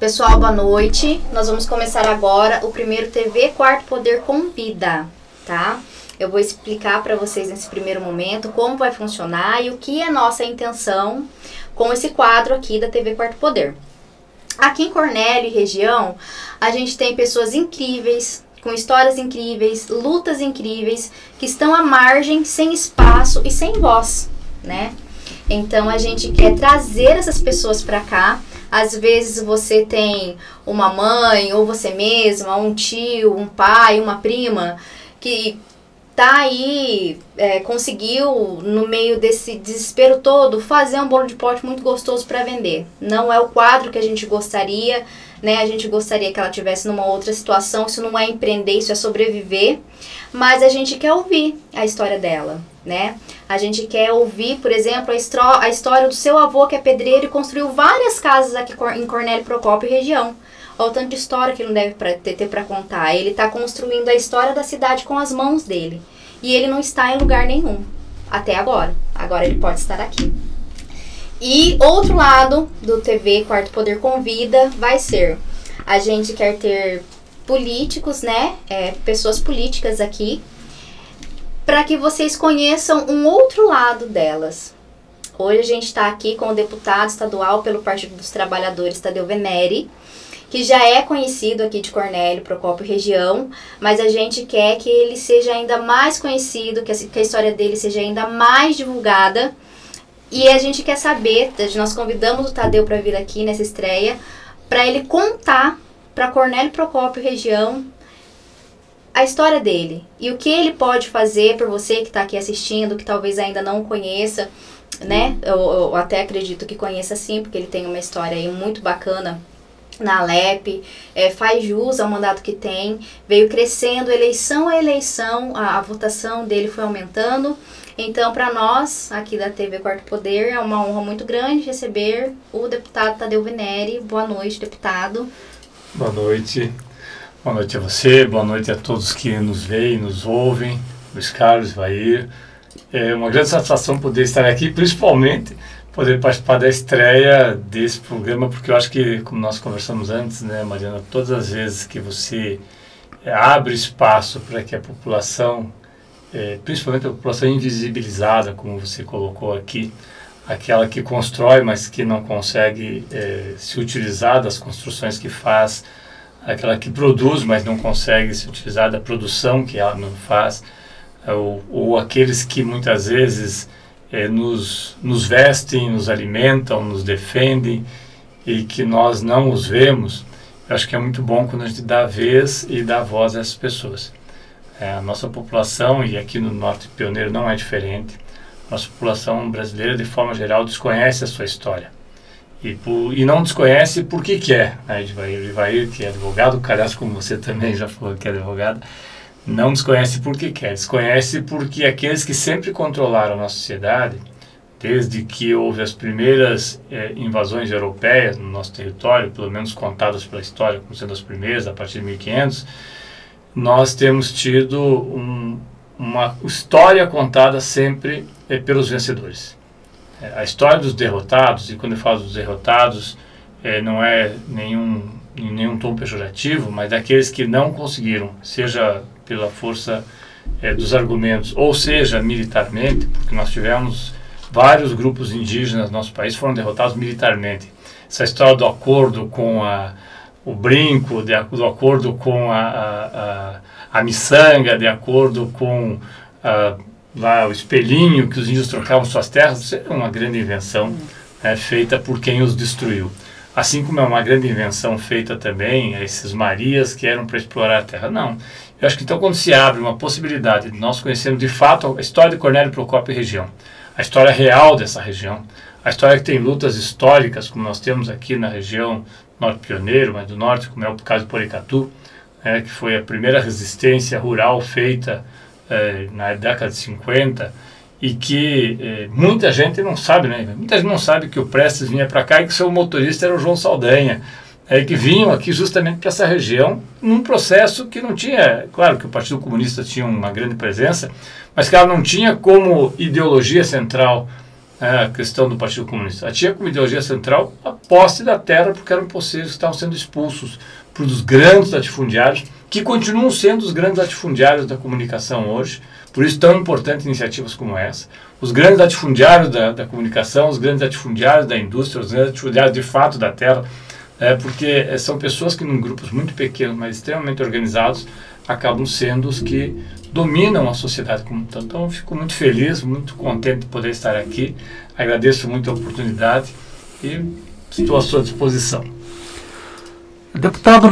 Pessoal, boa noite. Nós vamos começar agora o primeiro TV Quarto Poder Convida, tá? Eu vou explicar para vocês nesse primeiro momento como vai funcionar e o que é nossa intenção com esse quadro aqui da TV Quarto Poder. Aqui em Cornélio e região, a gente tem pessoas incríveis, com histórias incríveis, lutas incríveis, que estão à margem, sem espaço e sem voz, né? Então a gente quer trazer essas pessoas para cá. Às vezes você tem uma mãe, ou você mesma, um tio, um pai, uma prima, que tá aí, conseguiu, no meio desse desespero todo, fazer um bolo de pote muito gostoso para vender. Não é o quadro que a gente gostaria, né? A gente gostaria que ela tivesse numa outra situação. Isso não é empreender, isso é sobreviver. Mas a gente quer ouvir a história dela, né? A gente quer ouvir, por exemplo, a história do seu avô, que é pedreiro e construiu várias casas aqui em Cornélio Procópio e região. Olha o tanto de história que ele não deve ter para contar. Ele está construindo a história da cidade com as mãos dele. E ele não está em lugar nenhum, até agora. Agora ele pode estar aqui. E outro lado do TV Quarto Poder Convida vai ser, a gente quer ter políticos, né? Pessoas políticas aqui, para que vocês conheçam um outro lado delas. Hoje a gente está aqui com o deputado estadual pelo Partido dos Trabalhadores, Tadeu Venere, que já é conhecido aqui de Cornélio, Procópio região, mas a gente quer que ele seja ainda mais conhecido, que a história dele seja ainda mais divulgada. E a gente quer saber, nós convidamos o Tadeu para vir aqui nessa estreia, para ele contar para Cornélio Procópio região a história dele e o que ele pode fazer por você que está aqui assistindo, que talvez ainda não conheça, né? Eu até acredito que conheça sim, porque ele tem uma história aí muito bacana na Alep, faz jus ao mandato que tem, veio crescendo eleição a eleição, a votação dele foi aumentando. Então, para nós, aqui da TV Quarto Poder, é uma honra muito grande receber o deputado Tadeu Venere. Boa noite, deputado. Boa noite. Boa noite a você, boa noite a todos que nos veem, nos ouvem, Luiz Carlos, Vair. É uma grande satisfação poder estar aqui, principalmente poder participar da estreia desse programa, porque eu acho que, como nós conversamos antes, né, Mariana, todas as vezes que você abre espaço para que a população, principalmente a população invisibilizada, como você colocou aqui, aquela que constrói, mas que não consegue se utilizar das construções que faz, aquela que produz, mas não consegue se utilizar da produção que ela não faz, ou aqueles que muitas vezes nos vestem, nos alimentam, nos defendem e que nós não os vemos. Eu acho que é muito bom quando a gente dá vez e dá voz a essas pessoas. A nossa população, e aqui no Norte Pioneiro não é diferente, a nossa população brasileira, de forma geral, desconhece a sua história. E não desconhece por que quer. Ivair, que é advogado, aliás, como você também já falou que é advogado, não desconhece por que quer. Desconhece porque aqueles que sempre controlaram a nossa sociedade, desde que houve as primeiras invasões europeias no nosso território, pelo menos contadas pela história como sendo as primeiras, a partir de 1500, nós temos tido uma história contada sempre pelos vencedores. A história dos derrotados, e quando eu falo dos derrotados, não é em nenhum tom pejorativo, mas daqueles que não conseguiram, seja pela força dos argumentos, ou seja militarmente, porque nós tivemos vários grupos indígenas no nosso país foram derrotados militarmente. Essa história do acordo com o brinco, do acordo com a miçanga, de acordo com lá o espelhinho que os índios trocavam suas terras, isso é uma grande invenção feita por quem os destruiu. Assim como é uma grande invenção feita também esses marias que eram para explorar a terra. Não. Eu acho que então quando se abre uma possibilidade de nós conhecermos de fato a história de Cornélio Procópio e região, a história real dessa região, a história que tem lutas históricas, como nós temos aqui na região Norte Pioneiro, mas do Norte, como é o caso de Porecatu, que foi a primeira resistência rural feita na década de 50, e que muita gente não sabe, né? Muita gente não sabe que o Prestes vinha para cá e que o seu motorista era o João Saldanha, que vinham aqui justamente para essa região, num processo que não tinha, claro que o Partido Comunista tinha uma grande presença, mas que ela não tinha como ideologia central a questão do Partido Comunista. Ela tinha como ideologia central a posse da terra, porque eram possíveis que estavam sendo expulsos por os grandes latifundiários, que continuam sendo os grandes latifundiários da comunicação hoje. Por isso, tão importantes iniciativas como essa. Os grandes latifundiários da comunicação, os grandes latifundiários da indústria, os grandes latifundiários de fato da terra, porque são pessoas que, em grupos muito pequenos, mas extremamente organizados, acabam sendo os que dominam a sociedade como um todo. Então, eu fico muito feliz, muito contente de poder estar aqui. Agradeço muito a oportunidade e estou à sua disposição. Deputado,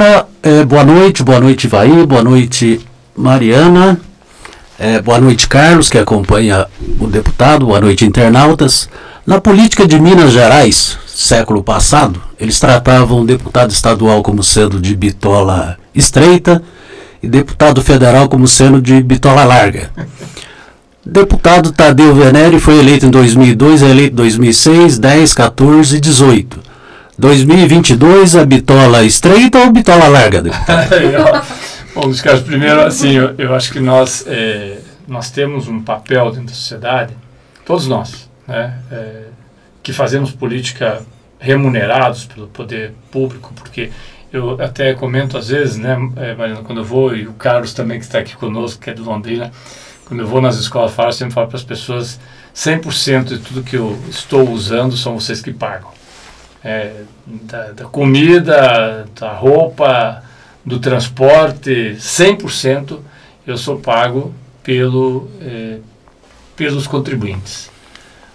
boa noite, Ivaí, boa noite, Mariana, boa noite, Carlos, que acompanha o deputado, boa noite, internautas. Na política de Minas Gerais, século passado, eles tratavam o deputado estadual como sendo de bitola estreita e deputado federal como sendo de bitola larga. Deputado Tadeu Venere foi eleito em 2002, eleito em 2006, 10, 14 e 18. 2022, a bitola estreita ou bitola larga, deputado? Bom, Luiz Carlos, primeiro, assim, eu acho que nós temos um papel dentro da sociedade, todos nós, né, que fazemos política remunerados pelo poder público, porque eu até comento às vezes, né, Mariana, quando eu vou, e o Carlos também que está aqui conosco, que é de Londrina, quando eu vou nas escolas, eu sempre falo para as pessoas, 100% de tudo que eu estou usando são vocês que pagam. Da comida, da roupa, do transporte, 100% eu sou pago pelos contribuintes.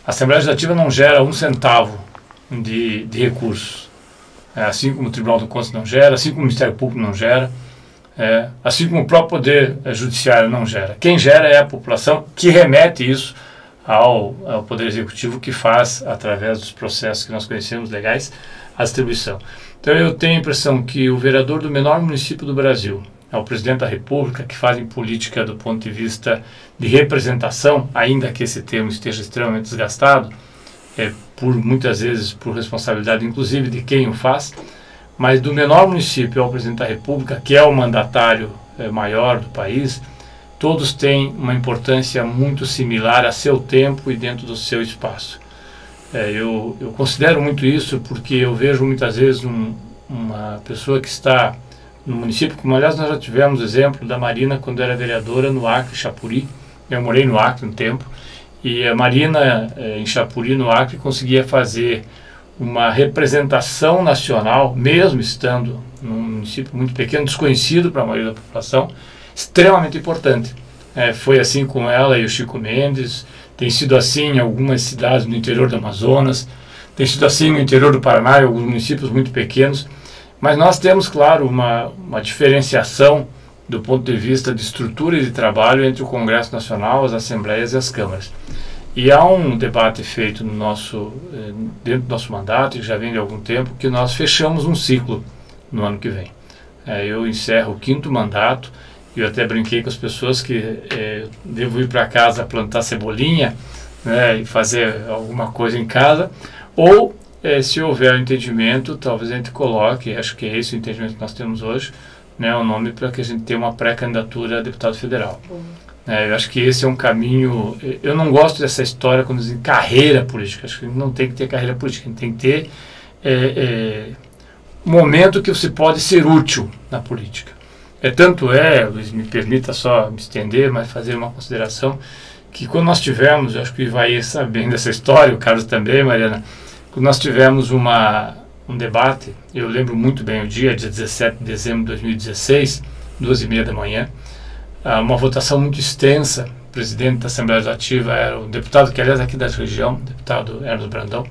A Assembleia Legislativa não gera um centavo de recursos, assim como o Tribunal de Contas não gera, assim como o Ministério Público não gera, assim como o próprio Poder Judiciário não gera. Quem gera é a população, que remete isso ao Poder Executivo, que faz, através dos processos que nós conhecemos legais, a distribuição. Então eu tenho a impressão que o vereador do menor município do Brasil, é o presidente da República, que fazem política do ponto de vista de representação, ainda que esse termo esteja extremamente desgastado, muitas vezes por responsabilidade inclusive de quem o faz, mas do menor município ao presidente da República, que é o mandatário maior do país, todos têm uma importância muito similar a seu tempo e dentro do seu espaço. Eu considero muito isso porque eu vejo muitas vezes uma pessoa que está no município, como aliás nós já tivemos exemplo da Marina quando era vereadora no Acre, Chapuri. Eu morei no Acre um tempo, e a Marina em Chapuri, no Acre, conseguia fazer uma representação nacional, mesmo estando num município muito pequeno, desconhecido para a maioria da população, extremamente importante. Foi assim com ela e o Chico Mendes, tem sido assim em algumas cidades no interior do Amazonas, tem sido assim no interior do Paraná, em alguns municípios muito pequenos, mas nós temos, claro, uma diferenciação do ponto de vista de estrutura e de trabalho entre o Congresso Nacional, as Assembleias e as Câmaras. E há um debate feito dentro do nosso mandato, que já vem de algum tempo, que nós fechamos um ciclo no ano que vem. Eu encerro o 5º mandato. Eu até brinquei com as pessoas que devo ir para casa plantar cebolinha, né, e fazer alguma coisa em casa, ou se houver um entendimento, talvez a gente coloque, acho que é esse o entendimento que nós temos hoje, né, o nome para que a gente tenha uma pré-candidatura a deputado federal. Eu acho que esse é um caminho. Eu não gosto dessa história quando dizem carreira política. Acho que não tem que ter carreira política, a gente tem que ter um momento que você pode ser útil na política. Tanto Luiz, me permita só me estender, mas fazer uma consideração, que quando nós tivemos, eu acho que o Ivaí sabe bem dessa história, o Carlos também, Mariana, quando nós tivemos um debate, eu lembro muito bem o dia 17 de dezembro de 2016, 2h30 da manhã, uma votação muito extensa. O presidente da Assembleia Legislativa era o deputado, que aliás aqui da região, o deputado Ernesto Brandão.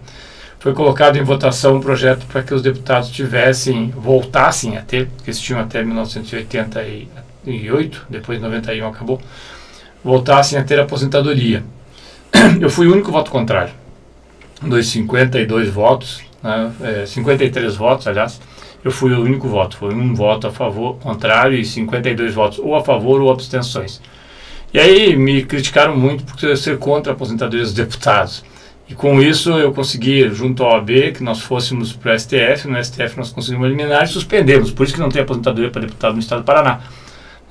Foi colocado em votação um projeto para que os deputados voltassem a ter, porque eles tinham até 1988, depois de 91 acabou, voltassem a ter aposentadoria. Eu fui o único voto contrário, dos 52 votos, 53 votos, aliás, eu fui o único voto, foi um voto a favor, contrário, e 52 votos ou a favor ou abstenções. E aí me criticaram muito por ser contra a aposentadoria dos deputados. E com isso eu consegui, junto ao OAB, que nós fôssemos para o STF. No STF nós conseguimos eliminar e suspendemos. Por isso que não tem aposentadoria para deputado no estado do Paraná.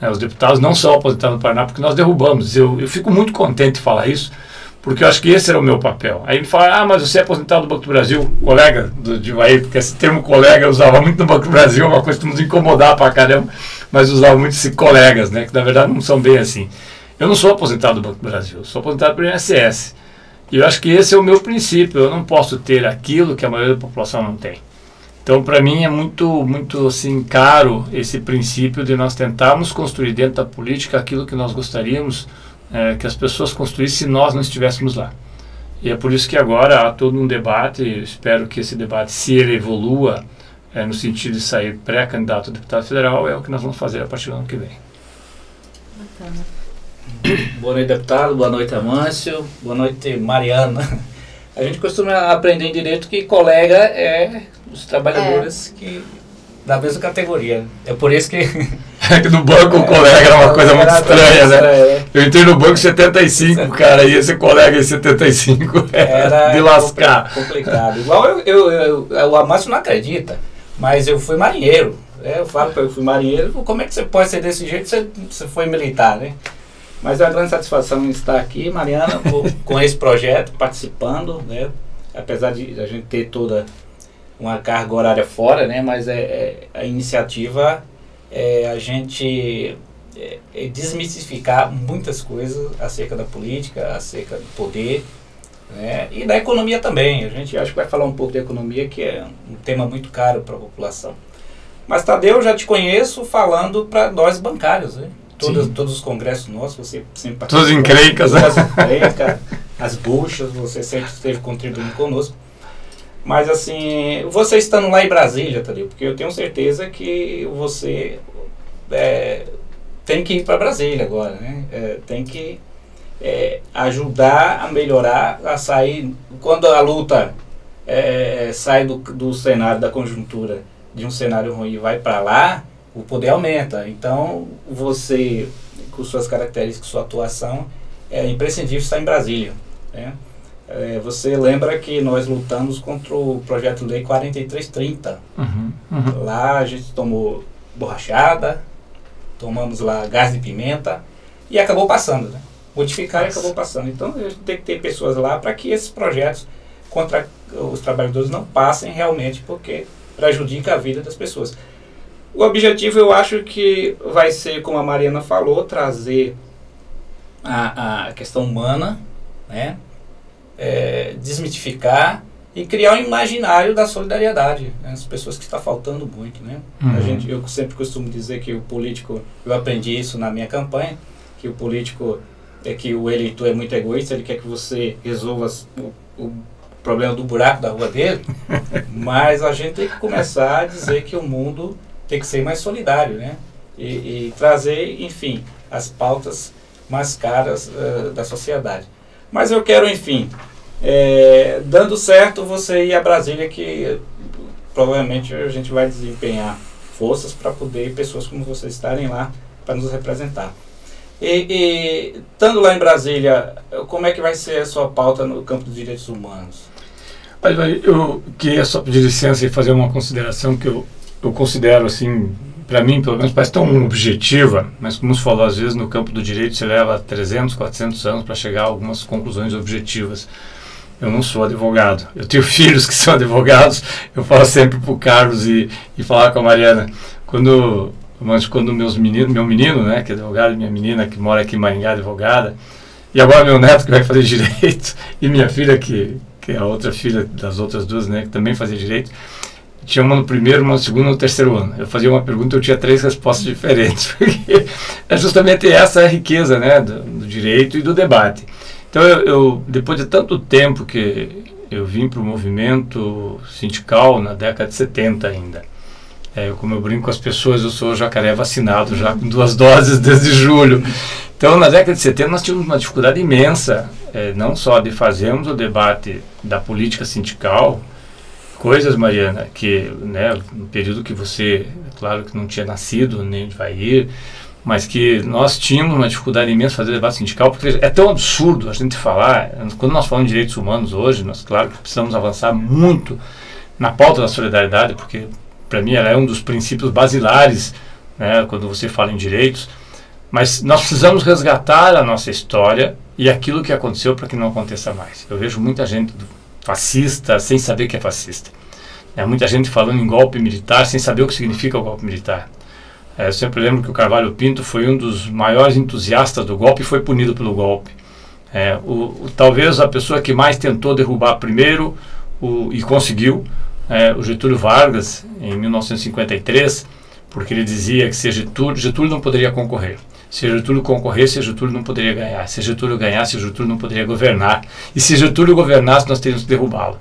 Os deputados não são aposentados no Paraná porque nós derrubamos. Eu fico muito contente de falar isso, porque eu acho que esse era o meu papel. Aí me falaram, mas você é aposentado do Banco do Brasil, colega de Ivaí, porque esse termo colega eu usava muito no Banco do Brasil, uma coisa que nos incomodava pra caramba, mas usava muito esse colegas, né, que na verdade não são bem assim. Eu não sou aposentado do Banco do Brasil, eu sou aposentado pelo INSS. E eu acho que esse é o meu princípio, eu não posso ter aquilo que a maioria da população não tem. Então, para mim, é muito assim, caro esse princípio de nós tentarmos construir dentro da política aquilo que nós gostaríamos que as pessoas construíssem se nós não estivéssemos lá. E é por isso que agora há todo um debate, espero que esse debate, se ele evolua no sentido de sair pré-candidato a deputado federal, é o que nós vamos fazer a partir do ano que vem. Bacana. Boa noite, deputado. Boa noite, Amâncio. Boa noite, Mariana. A gente costuma aprender em direito que colega é os trabalhadores que da mesma categoria. É por isso que... É que no banco o colega era uma coisa muito estranha, né? Eu entrei no banco em 75, cara, e esse colega em 75 era de lascar. Complicado. Igual o Amâncio não acredita, mas eu fui marinheiro. Eu falo para eu fui marinheiro, como é que você pode ser desse jeito se você foi militar, né? Mas é uma grande satisfação estar aqui, Mariana, com esse projeto, participando, né? Apesar de a gente ter toda uma carga horária fora, né? Mas a iniciativa é a gente desmistificar muitas coisas acerca da política, acerca do poder, né? E da economia também. A gente acho que vai falar um pouco da economia, que é um tema muito caro para a população. Mas, Tadeu, eu já te conheço falando para nós bancários, né? Todos os congressos nossos, você sempre participou. Todos encrencas, né? As buchas, você sempre esteve contribuindo conosco. Mas, assim, você estando lá em Brasília, Tadeu, porque eu tenho certeza que você tem que ir para Brasília agora, né? Tem que ajudar a melhorar, a sair. Quando a luta sai do cenário da conjuntura, de um cenário ruim e vai para lá, o poder aumenta. Então, você, com suas características, sua atuação, é imprescindível estar em Brasília, né? Você lembra que nós lutamos contra o projeto de lei 4330. Lá a gente tomou borrachada, tomamos lá gás de pimenta e acabou passando, né? Modificar e acabou passando. Então, a gente tem que ter pessoas lá para que esses projetos contra os trabalhadores não passem realmente, porque prejudica a vida das pessoas. O objetivo, eu acho que vai ser, como a Mariana falou, trazer a questão humana, né? Desmitificar e criar um imaginário da solidariedade, né? As pessoas que está faltando muito, né? Eu sempre costumo dizer que o político, eu aprendi isso na minha campanha, que o político que o eleitor é muito egoísta, ele quer que você resolva o problema do buraco da rua dele, mas a gente tem que começar a dizer que o mundo tem que ser mais solidário, né? E trazer, enfim, as pautas mais caras da sociedade. Mas eu quero, enfim, dando certo você ir a Brasília, que provavelmente a gente vai desempenhar forças para poder pessoas como você estarem lá para nos representar. E estando lá em Brasília, como é que vai ser a sua pauta no campo dos direitos humanos? Eu queria só pedir licença e fazer uma consideração que eu considero, assim, para mim, pelo menos, parece tão objetiva, mas como se falou, às vezes no campo do direito se leva 300, 400 anos para chegar a algumas conclusões objetivas. Eu não sou advogado, eu tenho filhos que são advogados, eu falo sempre para o Carlos e falar com a Mariana, quando meu menino, né, que é advogado, minha menina que mora aqui em Maringá, advogada, e agora meu neto que vai fazer direito, e minha filha que é a outra filha das outras duas, né, que também fazia direito, tinha uma no primeiro, uma no segundo e no terceiro ano. Eu fazia uma pergunta e eu tinha 3 respostas diferentes, porque é justamente essa a riqueza, né, do direito e do debate. Então, eu depois de tanto tempo que eu vim para o movimento sindical, na década de 70 ainda, como eu brinco com as pessoas, eu sou jacaré vacinado já com 2 doses desde julho. Então, na década de 70 nós tínhamos uma dificuldade imensa, não só de fazermos o debate da política sindical, coisas, Mariana, que, né, no período que você, claro que não tinha nascido, nem vai ir, mas que nós tínhamos uma dificuldade imensa de fazer debate sindical, porque é tão absurdo a gente falar, quando nós falamos de direitos humanos hoje, nós, claro que precisamos avançar muito na pauta da solidariedade, porque, para mim, ela é um dos princípios basilares, né, quando você fala em direitos, mas nós precisamos resgatar a nossa história e aquilo que aconteceu para que não aconteça mais. Eu vejo muita gente fascista sem saber que é fascista. Muita gente falando em golpe militar sem saber o que significa o golpe militar. Eu sempre lembro que o Carvalho Pinto foi um dos maiores entusiastas do golpe e foi punido pelo golpe. Talvez a pessoa que mais tentou derrubar primeiro e conseguiu, o Getúlio Vargas, em 1953, porque ele dizia que se Getúlio não poderia concorrer. Se Getúlio concorresse, Getúlio não poderia ganhar. Se Getúlio ganhasse, Getúlio não poderia governar. E se Getúlio governasse, nós teríamos que derrubá-lo.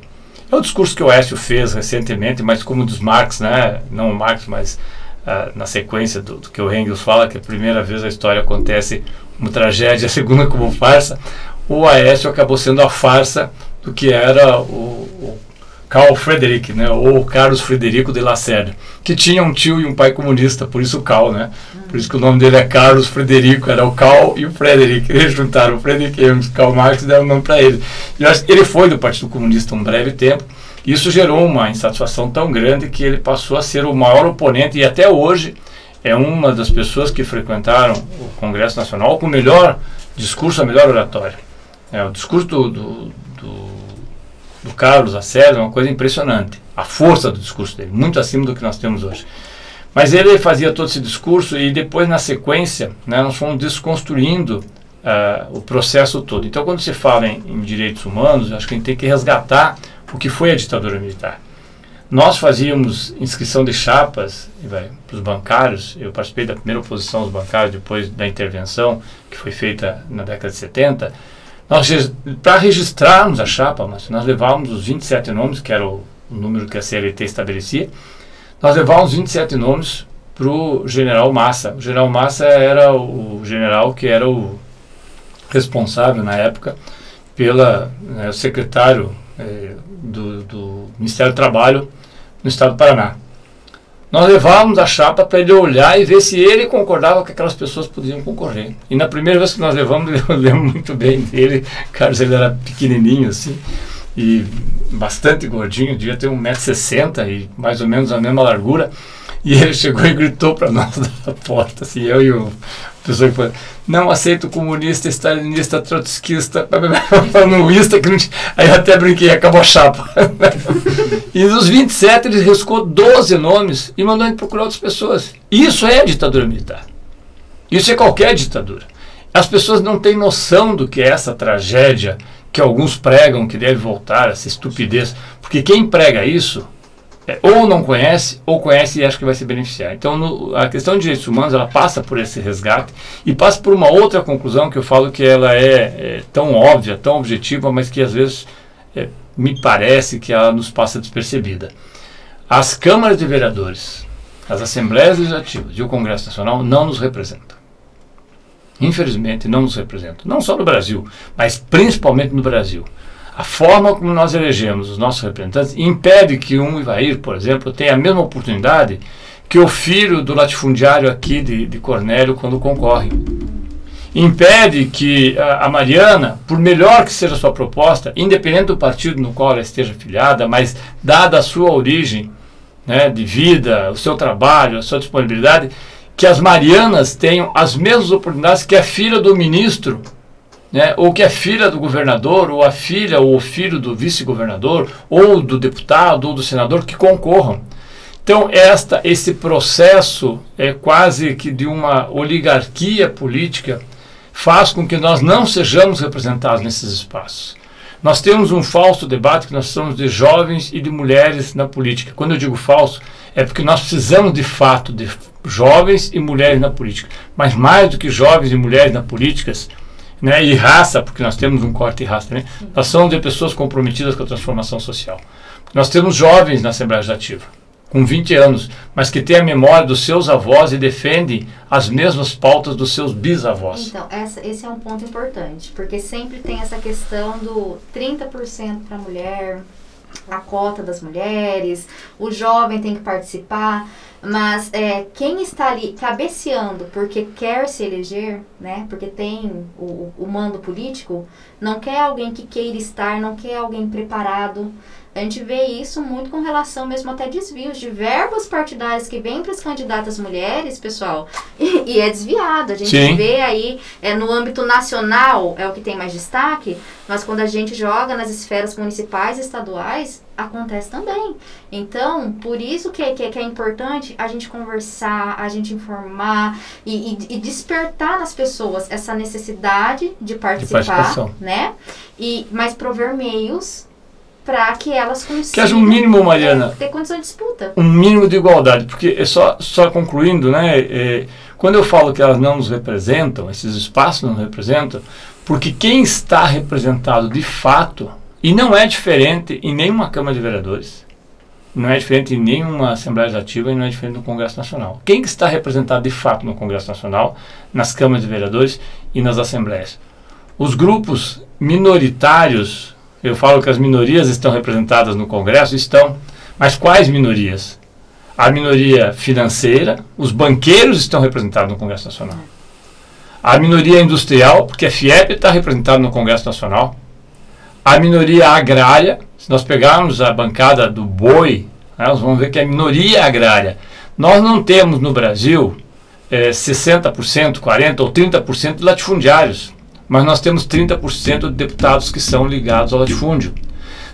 É o discurso que o Aécio fez recentemente, mas como dos Marx, né? Não o Marx, mas na sequência do que o Engels fala, que a primeira vez a história acontece como tragédia, a segunda como farsa, o Aécio acabou sendo a farsa do que era o Carl Friedrich, né, ou Carlos Frederico de Lacerda, que tinha um tio e um pai comunista, por isso o Carl, né? Por isso que o nome dele é Carlos Frederico, era o Carl e o Frederic. Eles juntaram o Friedrich e o Karl Marx e deram o nome para ele. E ele foi do Partido Comunista um breve tempo. Isso gerou uma insatisfação tão grande que ele passou a ser o maior oponente e até hoje é uma das pessoas que frequentaram o Congresso Nacional com o melhor discurso, a melhor oratória. O discurso do Carlos Lacerda é uma coisa impressionante. A força do discurso dele, muito acima do que nós temos hoje. Mas ele fazia todo esse discurso e depois, na sequência, né, nós fomos desconstruindo o processo todo. Então, quando se fala em direitos humanos, acho que a gente tem que resgatar o que foi a ditadura militar. Nós fazíamos inscrição de chapas para os bancários. Eu participei da primeira oposição aos bancários depois da intervenção que foi feita na década de 70. Para registrarmos a chapa, nós levávamos os 27 nomes, que era o número que a CLT estabelecia. Nós levávamos 27 nomes para o general Massa. O general Massa era o general que era o responsável na época o secretário do Ministério do Trabalho no estado do Paraná. Nós levávamos a chapa para ele olhar e ver se ele concordava que aquelas pessoas podiam concorrer. E na primeira vez que nós levamos, eu lembro muito bem dele. Carlos, ele era pequenininho assim e bastante gordinho, devia ter 1,60 m e mais ou menos a mesma largura. E ele chegou e gritou para nós da porta, assim, eu e o pessoal que falou: não aceito comunista, stalinista, trotskista, manuísta, que não tinha. Aí eu até brinquei, acabou a chapa. E dos 27 ele riscou 12 nomes e mandou ele procurar outras pessoas. Isso é ditadura militar. Isso é qualquer ditadura. As pessoas não têm noção do que é essa tragédia que alguns pregam que deve voltar, essa estupidez. Porque quem prega isso ou não conhece, ou conhece e acha que vai se beneficiar. Então, a questão de direitos humanos, ela passa por esse resgate e passa por uma outra conclusão que eu falo que ela é tão óbvia, tão objetiva, mas que às vezes me parece que ela nos passa despercebida. As câmaras de vereadores, as assembleias legislativas e o Congresso Nacional não nos representam. Infelizmente, não nos representam. Não só no Brasil, mas principalmente no Brasil. A forma como nós elegemos os nossos representantes impede que um Ivair, por exemplo, tenha a mesma oportunidade que o filho do latifundiário aqui de Cornélio quando concorre. Impede que a Mariana, por melhor que seja a sua proposta, independente do partido no qual ela esteja afiliada, mas dada a sua origem, né, de vida, o seu trabalho, a sua disponibilidade, que as Marianas tenham as mesmas oportunidades que a filha do ministro, né, ou que a filha do governador, ou a filha ou o filho do vice-governador, ou do deputado, ou do senador, que concorram. Então, esse processo quase que de uma oligarquia política faz com que nós não sejamos representados nesses espaços. Nós temos um falso debate que nós somos de jovens e de mulheres na política. Quando eu digo falso, é porque nós precisamos de fato de jovens e mulheres na política. Mas mais do que jovens e mulheres na política, né, e raça, porque nós temos um corte de raça também, nós somos de pessoas comprometidas com a transformação social. Nós temos jovens na Assembleia Legislativa, com 20 anos, mas que têm a memória dos seus avós e defendem as mesmas pautas dos seus bisavós. Então, esse é um ponto importante, porque sempre tem essa questão do 30% para a mulher, a cota das mulheres, o jovem tem que participar, mas quem está ali cabeceando porque quer se eleger, né, porque tem o mando político, não quer alguém que queira estar, não quer alguém preparado, A gente vê isso muito com relação mesmo até desvios de verbas partidárias que vêm para as candidatas mulheres, pessoal, e é desviado. A gente Sim. vê aí, no âmbito nacional é o que tem mais destaque, mas quando a gente joga nas esferas municipais e estaduais, acontece também. Então, por isso que é importante a gente conversar, a gente informar e despertar nas pessoas essa necessidade de participar, né? Mas prover meios para que elas consigam que haja um mínimo, Mariana, ter condição de disputa. Um mínimo de igualdade, porque só concluindo, né, quando eu falo que elas não nos representam, esses espaços não nos representam, porque quem está representado de fato, e não é diferente em nenhuma Câmara de Vereadores, não é diferente em nenhuma Assembleia Legislativa e não é diferente no Congresso Nacional. Quem está representado de fato no Congresso Nacional, nas Câmaras de Vereadores e nas Assembleias? Os grupos minoritários. Eu falo que as minorias estão representadas no Congresso, estão, mas quais minorias? A minoria financeira, os banqueiros estão representados no Congresso Nacional. A minoria industrial, porque a FIEP está representada no Congresso Nacional. A minoria agrária, se nós pegarmos a bancada do boi, né, nós vamos ver que é a minoria agrária. Nós não temos no Brasil 60%, 40% ou 30% de latifundiários. Mas nós temos 30% de deputados que são ligados ao latifúndio.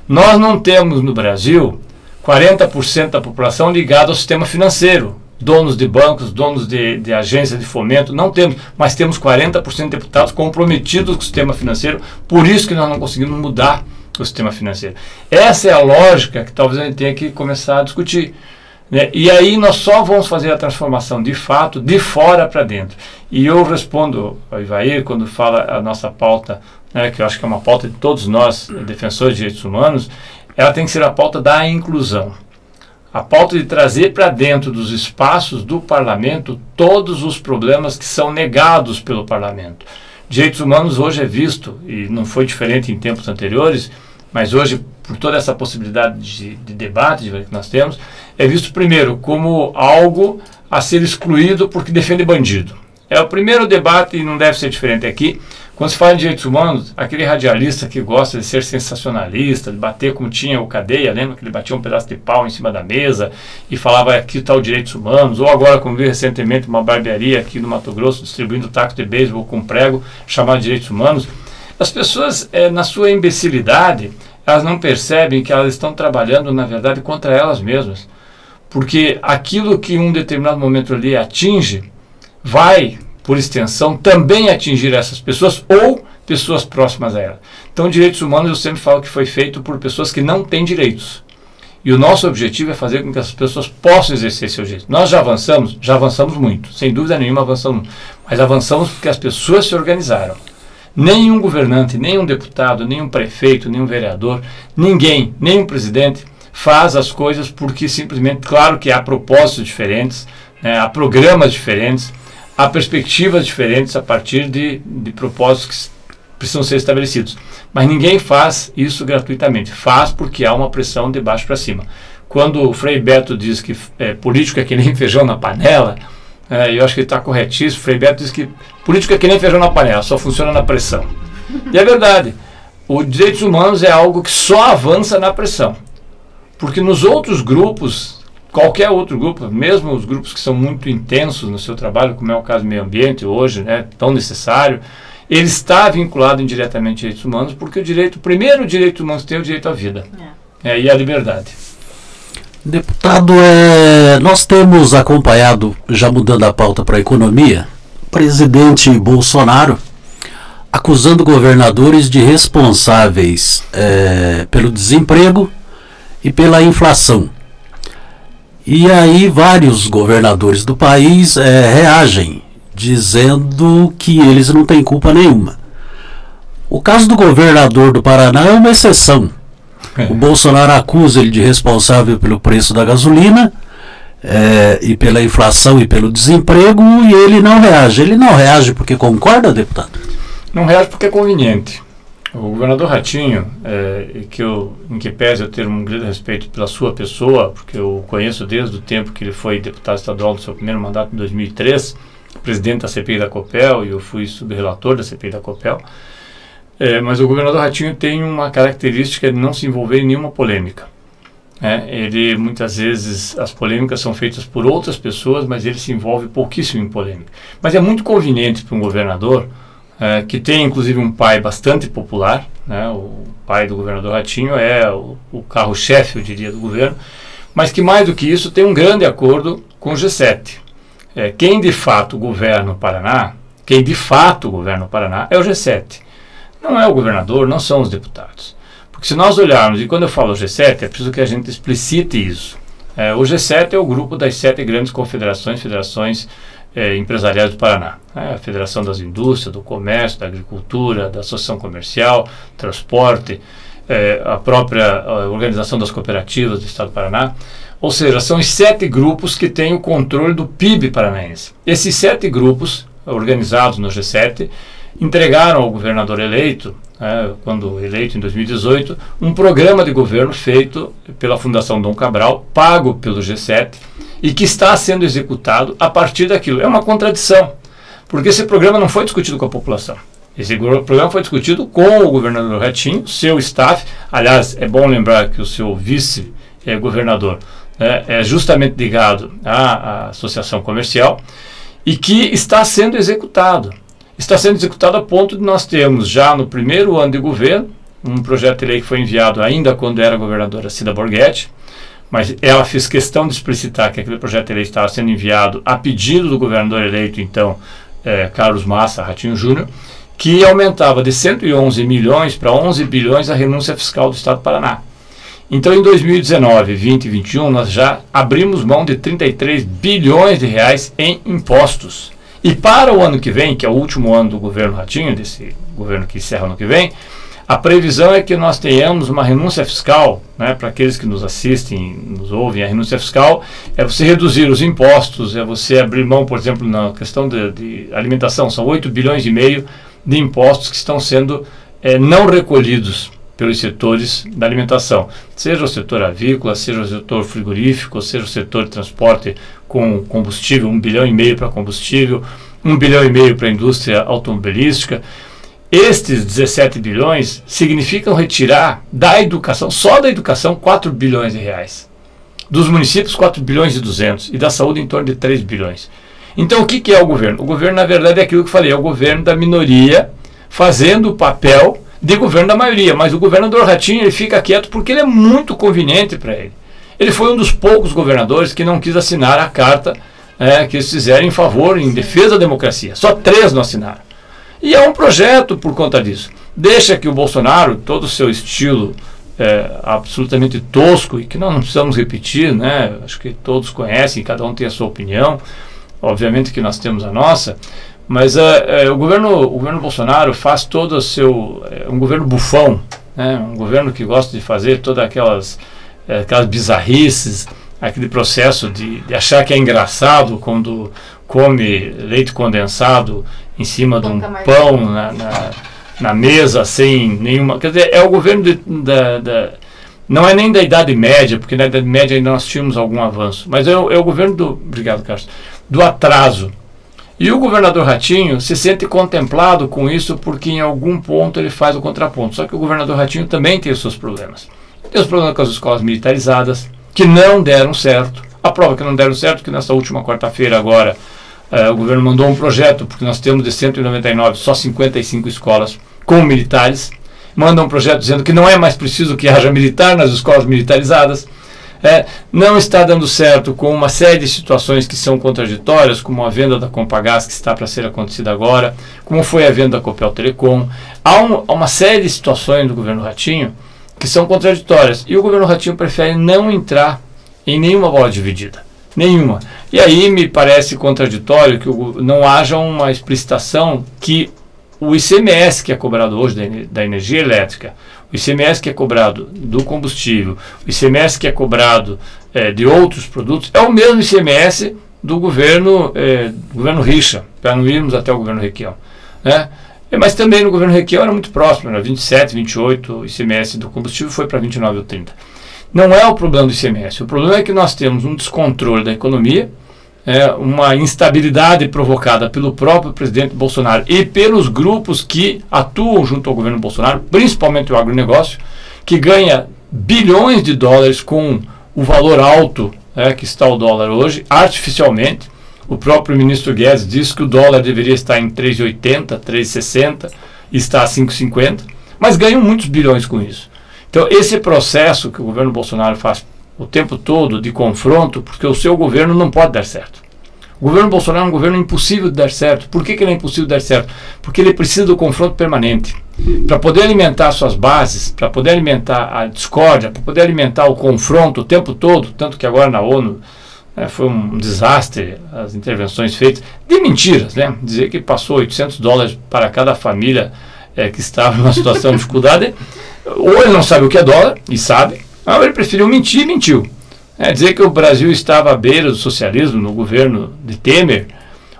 Nós não temos no Brasil 40% da população ligada ao sistema financeiro. Donos de bancos, donos de agências de fomento, não temos. Mas temos 40% de deputados comprometidos com o sistema financeiro, por isso que nós não conseguimos mudar o sistema financeiro. Essa é a lógica que talvez a gente tenha que começar a discutir. Né? E aí nós só vamos fazer a transformação de fato, de fora para dentro. E eu respondo ao Ivair quando fala a nossa pauta, né, que eu acho que é uma pauta de todos nós, defensores de direitos humanos, ela tem que ser a pauta da inclusão. A pauta de trazer para dentro dos espaços do parlamento todos os problemas que são negados pelo parlamento. Direitos humanos hoje é visto, e não foi diferente em tempos anteriores, mas hoje, por toda essa possibilidade de debate que nós temos, é visto primeiro como algo a ser excluído porque defende bandido. É o primeiro debate e não deve ser diferente aqui. Quando se fala em direitos humanos, aquele radialista que gosta de ser sensacionalista, de bater como tinha o Cadeia, lembra que ele batia um pedaço de pau em cima da mesa e falava aqui está os direitos humanos, ou agora, como vi recentemente, uma barbearia aqui no Mato Grosso distribuindo taco de beisebol com prego chamado direitos humanos. As pessoas, na sua imbecilidade, elas não percebem que elas estão trabalhando, na verdade, contra elas mesmas. Porque aquilo que em um determinado momento ali atinge, vai, por extensão, também atingir essas pessoas ou pessoas próximas a ela. Então, direitos humanos, eu sempre falo que foi feito por pessoas que não têm direitos. E o nosso objetivo é fazer com que essas pessoas possam exercer seus direitos. Nós já avançamos muito, sem dúvida nenhuma avançamos muito. Mas avançamos porque as pessoas se organizaram. Nenhum governante, nenhum deputado, nenhum prefeito, nenhum vereador, ninguém, nenhum presidente faz as coisas porque simplesmente, claro que há propósitos diferentes, né, há programas diferentes, há perspectivas diferentes a partir de propósitos que precisam ser estabelecidos. Mas ninguém faz isso gratuitamente, faz porque há uma pressão de baixo para cima. Quando o Frei Beto diz que político é que nem feijão na panela, eu acho que ele está corretíssimo. Frei Beto diz que político é que nem feijão na panela, só funciona na pressão. E é verdade, os direitos humanos é algo que só avança na pressão. Porque nos outros grupos, qualquer outro grupo, mesmo os grupos que são muito intensos no seu trabalho, como é o caso do meio ambiente hoje, né, tão necessário, ele está vinculado indiretamente a direitos humanos, porque o primeiro direito humano tem o direito à vida e à liberdade. Deputado, nós temos acompanhado, já mudando a pauta para a economia, o presidente Bolsonaro acusando governadores de responsáveis pelo desemprego e pela inflação. E aí vários governadores do país reagem, dizendo que eles não têm culpa nenhuma. O caso do governador do Paraná é uma exceção. O Bolsonaro acusa ele de responsável pelo preço da gasolina e pela inflação e pelo desemprego, e ele não reage. Ele não reage porque concorda, deputado? Não reage porque é conveniente. O governador Ratinho, em que pese eu ter um grande respeito pela sua pessoa, porque eu conheço desde o tempo que ele foi deputado estadual do seu primeiro mandato em 2003, presidente da CPI da Copel, e eu fui subrelator da CPI da Copel, mas o governador Ratinho tem uma característica de não se envolver em nenhuma polêmica. Ele, muitas vezes, as polêmicas são feitas por outras pessoas, mas ele se envolve pouquíssimo em polêmica. Mas é muito conveniente para um governador, que tem inclusive um pai bastante popular, o pai do governador Ratinho é o carro-chefe, eu diria, do governo, mas que mais do que isso tem um grande acordo com o G7. Quem de fato governa o Paraná é o G7. Não é o governador, não são os deputados. Porque se nós olharmos, e quando eu falo G7, é preciso que a gente explicite isso. O G7 é o grupo das 7 grandes federações empresariais do Paraná. A Federação das Indústrias, do Comércio, da Agricultura, da Associação Comercial, Transporte, a própria Organização das Cooperativas do Estado do Paraná. Ou seja, são os 7 grupos que têm o controle do PIB paranaense. Esses 7 grupos, organizados no G7, entregaram ao governador eleito, quando eleito em 2018, um programa de governo feito pela Fundação Dom Cabral, pago pelo G7, e que está sendo executado a partir daquilo. É uma contradição, porque esse programa não foi discutido com a população. Esse programa foi discutido com o governador Ratinho, seu staff. Aliás, é bom lembrar que o seu vice-governador é justamente ligado à Associação Comercial, e que está sendo executado. Está sendo executado a ponto de nós termos, já no primeiro ano de governo, um projeto de lei que foi enviado ainda quando era governadora Cida Borghetti, mas ela fez questão de explicitar que aquele projeto de lei estava sendo enviado a pedido do governador eleito, então, Carlos Massa Ratinho Júnior, que aumentava de 111 milhões para 11 bilhões a renúncia fiscal do Estado do Paraná. Então, em 2019, 20 e 21, nós já abrimos mão de 33 bilhões de reais em impostos. E para o ano que vem, que é o último ano do governo Ratinho, desse governo que encerra ano que vem, a previsão é que nós tenhamos uma renúncia fiscal, para aqueles que nos assistem, nos ouvem, a renúncia fiscal é você reduzir os impostos, é você abrir mão, por exemplo, na questão de alimentação, são 8 bilhões e meio de impostos que estão sendo não recolhidos pelos setores da alimentação, seja o setor avícola, seja o setor frigorífico, seja o setor de transporte com combustível, 1 bilhão e meio para combustível, 1 bilhão e meio para a indústria automobilística. Estes 17 bilhões significam retirar da educação, só da educação, 4 bilhões de reais. Dos municípios, 4 bilhões e 200, e da saúde em torno de 3 bilhões. Então, o que é o governo? O governo, na verdade, é aquilo que eu falei, é o governo da minoria fazendo o papel de governo da maioria, mas o governador Ratinho ele fica quieto porque ele é muito conveniente para ele. Ele foi um dos poucos governadores que não quis assinar a carta que eles fizeram em favor, em defesa da democracia. Só 3 não assinaram. E é um projeto por conta disso. Deixa que o Bolsonaro, todo o seu estilo absolutamente tosco, e que nós não precisamos repetir, acho que todos conhecem, cada um tem a sua opinião, obviamente que nós temos a nossa, mas o governo Bolsonaro faz todo o seu... um governo bufão, um governo que gosta de fazer todas aquelas bizarrices, aquele processo de achar que é engraçado quando come leite condensado em cima de um pão na mesa, sem nenhuma... Quer dizer, é o governo não é nem da Idade Média, porque na Idade Média ainda nós tínhamos algum avanço, mas é o governo do... Obrigado, Carlos. Do atraso. E o governador Ratinho se sente contemplado com isso porque em algum ponto ele faz o contraponto. Só que o governador Ratinho também tem os seus problemas. Tem os problemas com as escolas militarizadas, que não deram certo. A prova que não deram certo é que nessa última quarta-feira agora o governo mandou um projeto, porque nós temos de 199 só 55 escolas com militares. Manda um projeto dizendo que não é mais preciso que haja militar nas escolas militarizadas. Não está dando certo com uma série de situações que são contraditórias, como a venda da Compagás, que está para ser acontecida agora, como foi a venda da Copel Telecom. Há uma série de situações do governo Ratinho que são contraditórias, e o governo Ratinho prefere não entrar em nenhuma bola dividida. Nenhuma. E aí me parece contraditório que não haja uma explicitação que o ICMS que é cobrado hoje da energia elétrica, o ICMS que é cobrado do combustível, o ICMS que é cobrado de outros produtos, é o mesmo ICMS do governo Richa, para não irmos até o governo Requião. Mas também no governo Requião era muito próximo, era 27, 28, o ICMS do combustível foi para 29 ou 30. Não é o problema do ICMS, o problema é que nós temos um descontrole da economia, uma instabilidade provocada pelo próprio presidente Bolsonaro e pelos grupos que atuam junto ao governo Bolsonaro, principalmente o agronegócio, que ganha bilhões de dólares com o valor alto que está o dólar hoje, artificialmente. O próprio ministro Guedes disse que o dólar deveria estar em 3,80, 3,60, está a 5,50, mas ganham muitos bilhões com isso. Então, esse processo que o governo Bolsonaro faz o tempo todo de confronto, porque o seu governo não pode dar certo. O governo Bolsonaro é um governo impossível de dar certo. Por que ele é impossível de dar certo? Porque ele precisa do confronto permanente. Para poder alimentar suas bases, para poder alimentar a discórdia, para poder alimentar o confronto o tempo todo, tanto que agora na ONU foi um desastre as intervenções feitas, de mentiras, né? Dizer que passou $800 para cada família que estava numa situação de dificuldade, ou ele não sabe o que é dólar, e sabe, ou ele preferiu mentir e mentiu. Dizer que o Brasil estava à beira do socialismo no governo de Temer,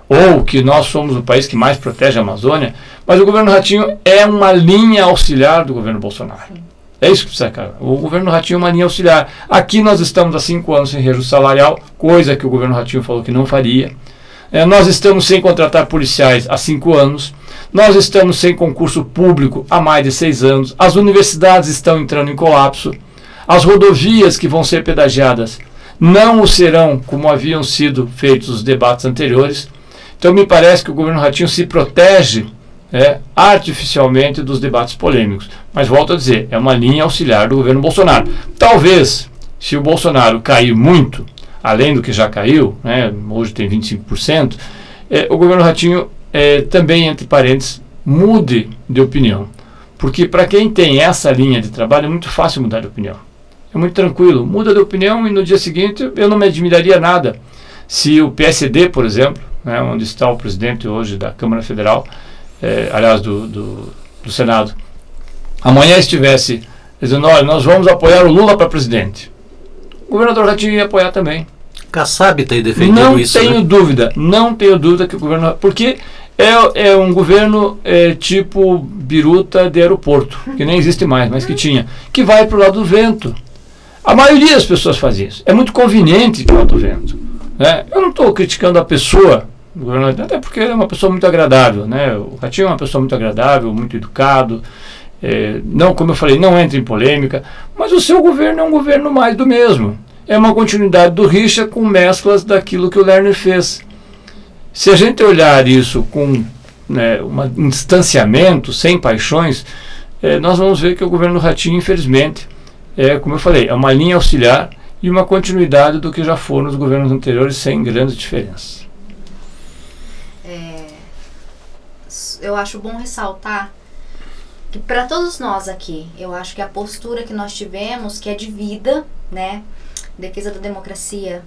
ou que nós somos o país que mais protege a Amazônia, mas o governo Ratinho é uma linha auxiliar do governo Bolsonaro. É isso que precisa, cara. O governo Ratinho é uma linha auxiliar. Aqui nós estamos há 5 anos sem reajuste salarial, coisa que o governo Ratinho falou que não faria. Nós estamos sem contratar policiais há 5 anos. Nós estamos sem concurso público há mais de 6 anos. As universidades estão entrando em colapso. As rodovias que vão ser pedagiadas não o serão como haviam sido feitos os debates anteriores. Então me parece que o governo Ratinho se protege artificialmente dos debates polêmicos. Mas volto a dizer, é uma linha auxiliar do governo Bolsonaro. Talvez, se o Bolsonaro cair muito, além do que já caiu, hoje tem 25%, o governo Ratinho também, entre parênteses, mude de opinião. Porque para quem tem essa linha de trabalho é muito fácil mudar de opinião. É muito tranquilo, muda de opinião e no dia seguinte eu não me admiraria nada se o PSD, por exemplo, onde está o presidente hoje da Câmara Federal, aliás do Senado, amanhã estivesse dizendo, olha, nós vamos apoiar o Lula para presidente. O governador Ratinho ia apoiar também. Kassab tem defendido isso, não tenho dúvida que o governo... Porque é um governo tipo biruta de aeroporto, que nem existe mais, mas que tinha, que vai para o lado do vento. A maioria das pessoas faz isso. É muito conveniente para o lado do vento. Eu não estou criticando a pessoa, até porque ele é uma pessoa muito agradável. O Ratinho é uma pessoa muito agradável, muito educado. Não, como eu falei, não entra em polêmica, mas o seu governo é um governo mais do mesmo. É uma continuidade do Richa com mesclas daquilo que o Lerner fez. Se a gente olhar isso com um distanciamento, sem paixões, nós vamos ver que o governo Ratinho, infelizmente, como eu falei, é uma linha auxiliar e uma continuidade do que já foram os governos anteriores, sem grandes diferenças. Eu acho bom ressaltar que para todos nós aqui, eu acho que a postura que nós tivemos, que é de vida, defesa da democracia,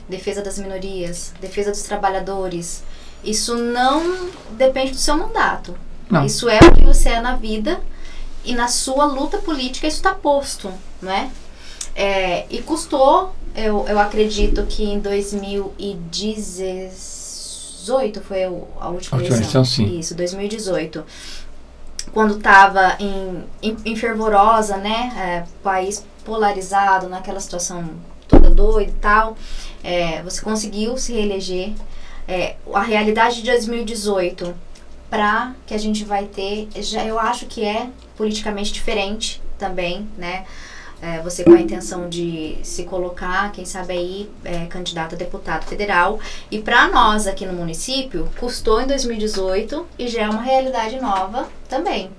defesa das minorias, defesa dos trabalhadores, isso não depende do seu mandato. Não. Isso é o que você é na vida e na sua luta política isso está posto, não é? E custou, eu acredito que em 2018 foi a última eleição. Sim. Isso, 2018. Quando estava em fervorosa, país polarizado, naquela situação toda doida e tal, você conseguiu se reeleger. A realidade de 2018 para que a gente vai ter, eu acho que é politicamente diferente também, você com a intenção de se colocar, quem sabe aí, candidato a deputado federal. E para nós aqui no município, custou em 2018 e já é uma realidade nova também.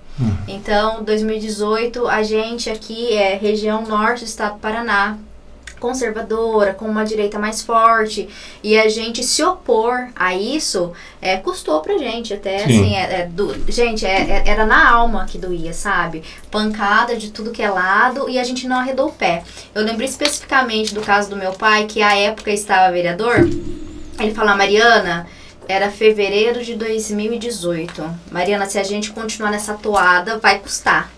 Então, 2018, a gente aqui é região norte do estado do Paraná, conservadora, com uma direita mais forte, e a gente se opor a isso custou pra gente até. Sim. Assim, era na alma que doía, sabe? Pancada de tudo que é lado, e a gente não arredou o pé. Eu lembrei especificamente do caso do meu pai, que à época estava vereador. Ele falou, Mariana, era fevereiro de 2018, Mariana, se a gente continuar nessa toada, vai custar,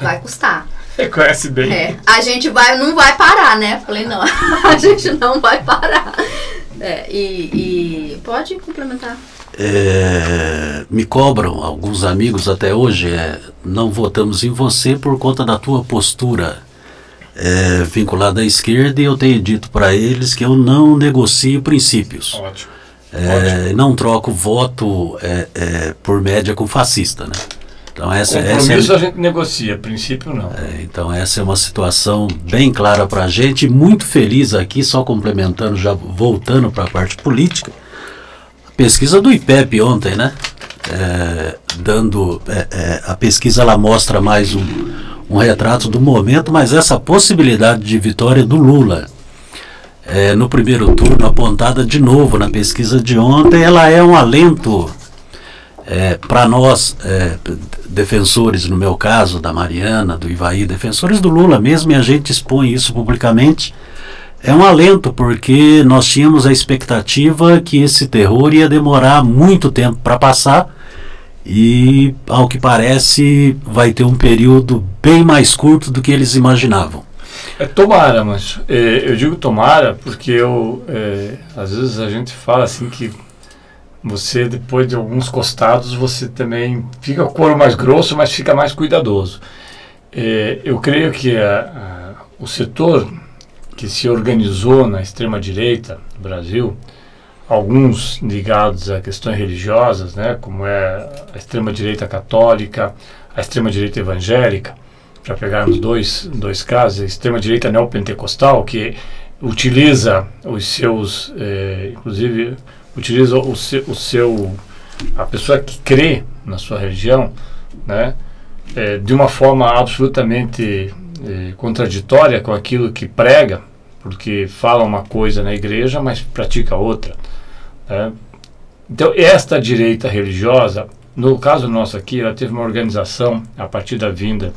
vai custar. Conhece bem. A gente não vai parar, Falei, não, a gente não vai parar. E pode complementar. Me cobram alguns amigos até hoje, não votamos em você por conta da tua postura vinculado à esquerda, e eu tenho dito para eles que eu não negocio princípios. Ótimo. Não troco voto por média com fascista, né? Então compromisso a gente negocia, princípio não. Então essa é uma situação bem clara para a gente, muito feliz aqui, só complementando, já voltando para a parte política, a pesquisa do IPEP ontem, né? A pesquisa ela mostra mais um retrato do momento, mas essa possibilidade de vitória do Lula no primeiro turno, apontada de novo na pesquisa de ontem, ela é um alento para nós, defensores, no meu caso, da Mariana, do Ivaí, defensores do Lula mesmo, e a gente expõe isso publicamente. É um alento, porque nós tínhamos a expectativa que esse terror ia demorar muito tempo para passar, e, ao que parece, vai ter um período bem mais curto do que eles imaginavam. Tomara, mas eu digo tomara porque às vezes a gente fala assim que você, depois de alguns costados, você também fica com o couro mais grosso, mas fica mais cuidadoso. Eu creio que o setor que se organizou na extrema-direita do Brasil, alguns ligados a questões religiosas, né, como é a extrema-direita católica, a extrema-direita evangélica, para pegarmos dois casos, a extrema-direita neopentecostal, que utiliza os seus, inclusive, utiliza a pessoa que crê na sua religião, né, de uma forma absolutamente contraditória com aquilo que prega, porque fala uma coisa na igreja, mas pratica outra, né? Então, esta direita religiosa, no caso nosso aqui, ela teve uma organização a partir da vinda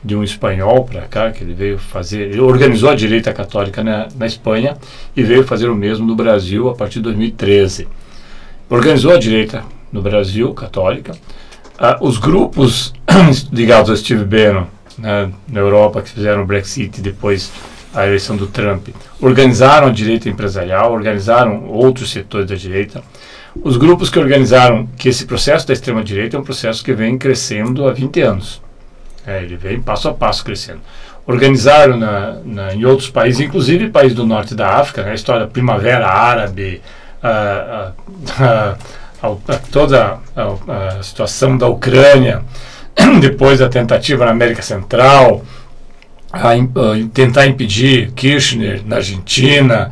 de um espanhol para cá, que ele veio fazer, ele organizou a direita católica na Espanha e veio fazer o mesmo no Brasil a partir de 2013. Organizou a direita no Brasil, católica. Os grupos ligados a Steve Bannon, né, na Europa, que fizeram o Brexit e depois a eleição do Trump, organizaram a direita empresarial, organizaram outros setores da direita. Os grupos que organizaram, que esse processo da extrema-direita é um processo que vem crescendo há 20 anos. Ele vem passo a passo crescendo. Organizaram em outros países, inclusive países do norte da África, né, a história da Primavera Árabe, toda a situação da Ucrânia, depois a tentativa na América Central, tentar impedir Kirchner na Argentina.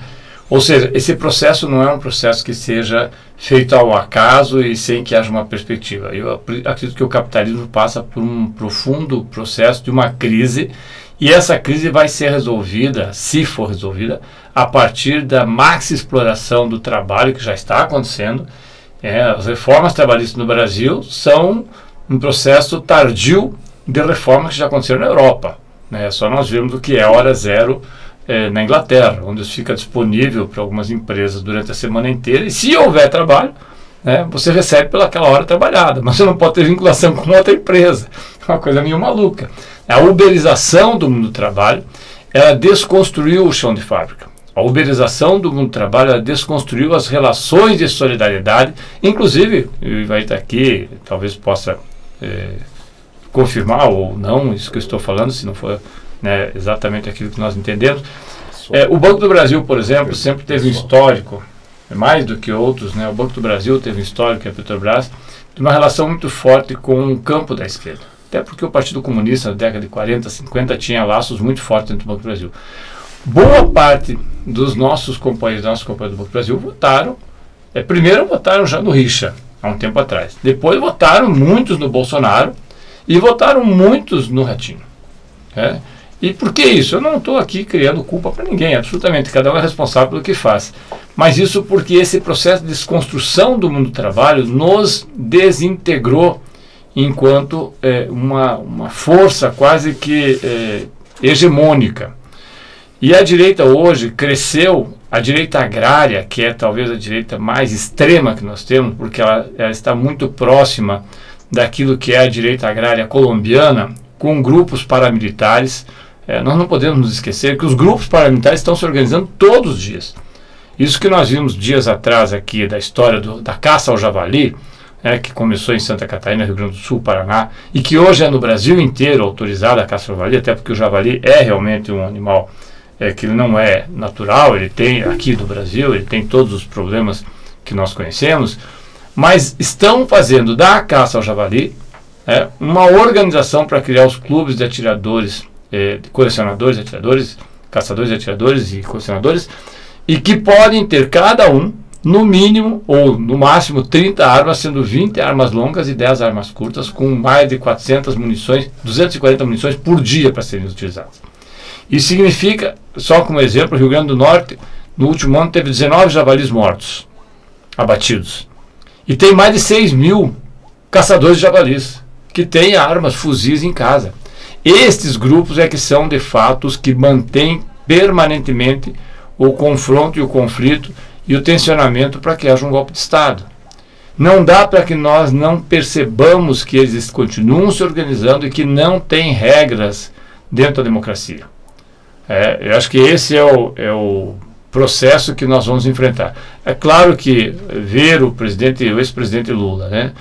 Ou seja, esse processo não é um processo que seja feito ao acaso e sem que haja uma perspectiva. Eu acredito que o capitalismo passa por um profundo processo de uma crise, e essa crise vai ser resolvida, se for resolvida, a partir da maxi exploração do trabalho que já está acontecendo. As reformas trabalhistas no Brasil são um processo tardio de reformas que já aconteceram na Europa, né? Só nós vemos o que é hora zero na Inglaterra, onde isso fica disponível para algumas empresas durante a semana inteira, e se houver trabalho, né, você recebe pelaquela hora trabalhada, mas você não pode ter vinculação com outra empresa. É uma coisa meio maluca. A uberização do mundo do trabalho, ela desconstruiu o chão de fábrica. A uberização do mundo do trabalho, ela desconstruiu as relações de solidariedade, inclusive, e vai estar aqui, talvez possa confirmar ou não isso que eu estou falando, se não for exatamente aquilo que nós entendemos. O Banco do Brasil, por exemplo, sempre teve um histórico, mais do que outros, né? O Banco do Brasil teve um histórico, a Petrobras, de uma relação muito forte com o campo da esquerda. Até porque o Partido Comunista, na década de 40, 50, tinha laços muito fortes dentro do Banco do Brasil. Boa parte dos nossos companheiros do Banco do Brasil votaram, primeiro votaram já no Richa, há um tempo atrás. Depois votaram muitos no Bolsonaro e votaram muitos no Ratinho. E por que isso? Eu não estou aqui criando culpa para ninguém, absolutamente, cada um é responsável pelo que faz. Mas isso porque esse processo de desconstrução do mundo do trabalho nos desintegrou enquanto uma força quase que hegemônica. E a direita hoje cresceu, a direita agrária, que é talvez a direita mais extrema que nós temos, porque ela está muito próxima daquilo que é a direita agrária colombiana, com grupos paramilitares. Nós não podemos nos esquecer que os grupos paramilitares estão se organizando todos os dias. Isso que nós vimos dias atrás aqui da história da caça ao javali, que começou em Santa Catarina, Rio Grande do Sul, Paraná, e que hoje é no Brasil inteiro autorizada a caça ao javali, até porque o javali é realmente um animal que ele não é natural, ele tem aqui do Brasil, ele tem todos os problemas que nós conhecemos, mas estão fazendo da caça ao javali uma organização para criar os clubes de atiradores, de colecionadores de atiradores, caçadores de atiradores e colecionadores, e que podem ter cada um, no mínimo ou no máximo 30 armas, sendo 20 armas longas e 10 armas curtas, com mais de 400 munições, 240 munições por dia para serem utilizadas. Isso significa, só como exemplo, o Rio Grande do Norte, no último ano, teve 19 javalis mortos, abatidos. E tem mais de 6 mil caçadores de javalis, que têm armas, fuzis em casa. Estes grupos é que são, de fato, os que mantêm permanentemente o confronto e o conflito e o tensionamento para que haja um golpe de Estado. Não dá para que nós não percebamos que eles continuam se organizando e que não tem regras dentro da democracia. Eu acho que esse é o processo que nós vamos enfrentar. É claro que ver o ex-presidente Lula,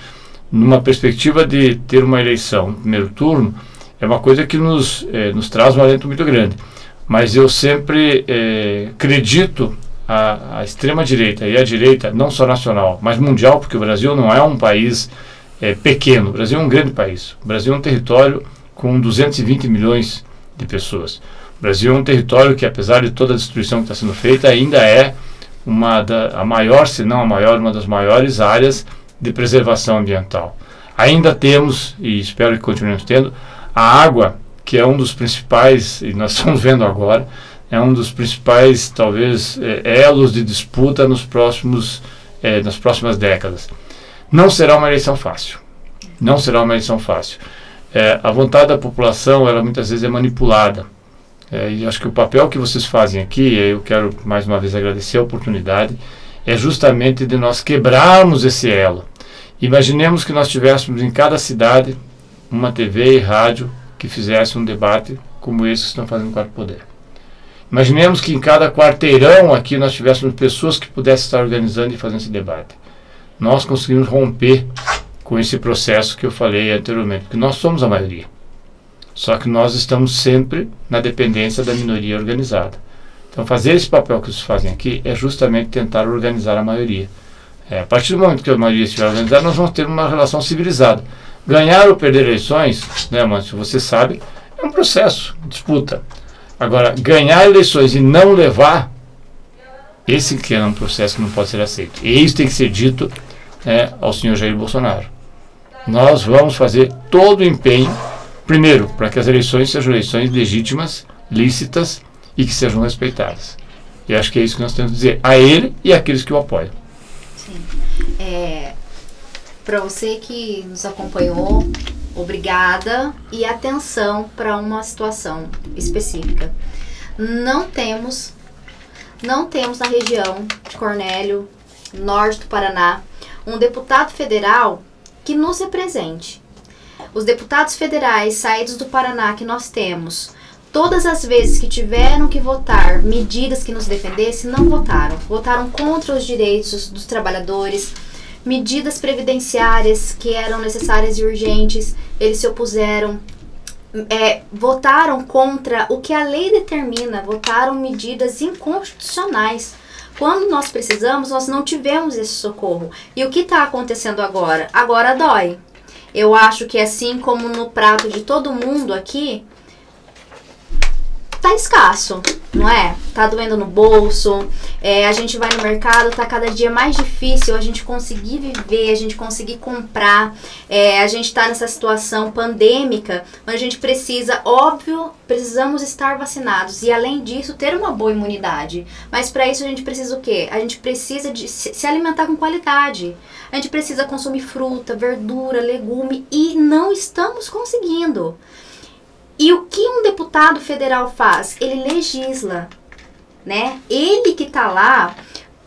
numa perspectiva de ter uma eleição no primeiro turno, é uma coisa que nos traz um alento muito grande. Mas eu sempre acredito a extrema-direita e a direita, não só nacional, mas mundial, porque o Brasil não é um país pequeno, o Brasil é um grande país. O Brasil é um território com 220 milhões de pessoas. O Brasil é um território que, apesar de toda a destruição que está sendo feita, ainda é a maior, se não a maior, uma das maiores áreas de preservação ambiental. Ainda temos, e espero que continuemos tendo, a água, que é um dos principais, e nós estamos vendo agora, é um dos principais, talvez, elos de disputa nas próximas décadas. Não será uma eleição fácil. Não será uma eleição fácil. A vontade da população, ela muitas vezes é manipulada. E acho que o papel que vocês fazem aqui, eu quero mais uma vez agradecer a oportunidade, é justamente de nós quebrarmos esse elo. Imaginemos que nós tivéssemos em cada cidade uma TV e rádio que fizesse um debate como esse que estão fazendo no Quarto Poder. Imaginemos que em cada quarteirão aqui nós tivéssemos pessoas que pudessem estar organizando e fazendo esse debate. Nós conseguimos romper com esse processo que eu falei anteriormente, porque nós somos a maioria. Só que nós estamos sempre na dependência da minoria organizada. Então fazer esse papel que vocês fazem aqui é justamente tentar organizar a maioria. A partir do momento que a maioria estiver organizada, nós vamos ter uma relação civilizada. Ganhar ou perder eleições, Márcio, você sabe, é um processo, disputa. Agora, ganhar eleições e não levar, esse que é um processo que não pode ser aceito. E isso tem que ser dito ao senhor Jair Bolsonaro. Nós vamos fazer todo o empenho, primeiro, para que as eleições sejam eleições legítimas, lícitas e que sejam respeitadas. E acho que é isso que nós temos que dizer a ele e àqueles que o apoiam. Sim. Para você que nos acompanhou, obrigada e atenção para uma situação específica. Não temos na região de Cornélio, norte do Paraná, um deputado federal que nos represente. Os deputados federais saídos do Paraná que nós temos, todas as vezes que tiveram que votar medidas que nos defendessem, não votaram. Votaram contra os direitos dos trabalhadores, medidas previdenciárias que eram necessárias e urgentes, eles se opuseram. Votaram contra o que a lei determina, votaram medidas inconstitucionais. Quando nós precisamos, nós não tivemos esse socorro. E o que está acontecendo agora? Agora dói. Eu acho que assim como no prato de todo mundo aqui, tá escasso, não é? Tá doendo no bolso, a gente vai no mercado, tá cada dia mais difícil a gente conseguir viver, a gente conseguir comprar, a gente tá nessa situação pandêmica, onde a gente precisa, óbvio, precisamos estar vacinados e além disso ter uma boa imunidade, mas para isso a gente precisa o quê? A gente precisa de se alimentar com qualidade, a gente precisa consumir fruta, verdura, legume e não estamos conseguindo. E o que um deputado federal faz? Ele legisla, né? Ele que tá lá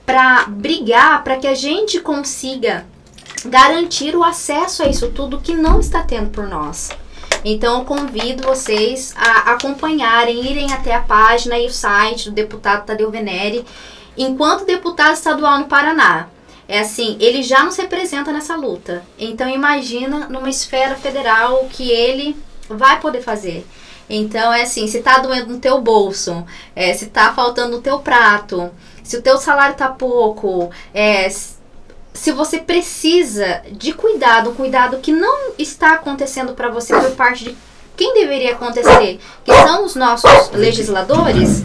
para brigar para que a gente consiga garantir o acesso a isso tudo que não está tendo por nós. Então eu convido vocês a acompanharem, irem até a página e o site do deputado Tadeu Venere, enquanto deputado estadual no Paraná. é assim, ele já nos representa nessa luta. Então imagina numa esfera federal o que ele vai poder fazer. Então é assim, se tá doendo no teu bolso, se tá faltando no teu prato, se o teu salário tá pouco, se você precisa de cuidado, um cuidado que não está acontecendo para você por parte de quem deveria acontecer, que são os nossos legisladores.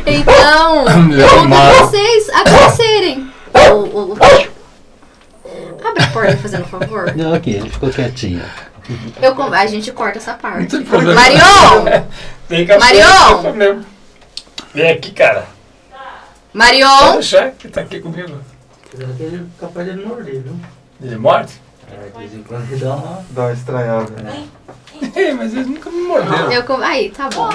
Então, eu convido vocês a conhecerem. Abre a porta fazendo um favor. Não, aqui, ele ficou quietinho. A gente corta essa parte. Não tem problema. Marion! Marion! Vem aqui, cara. Marion! Pode deixar, que tá aqui comigo. Ele é capaz de morder, viu? Ele morde? De vez em quando ele dá uma estranhada. Né? Mas ele nunca me mordeu. Aí, tá bom.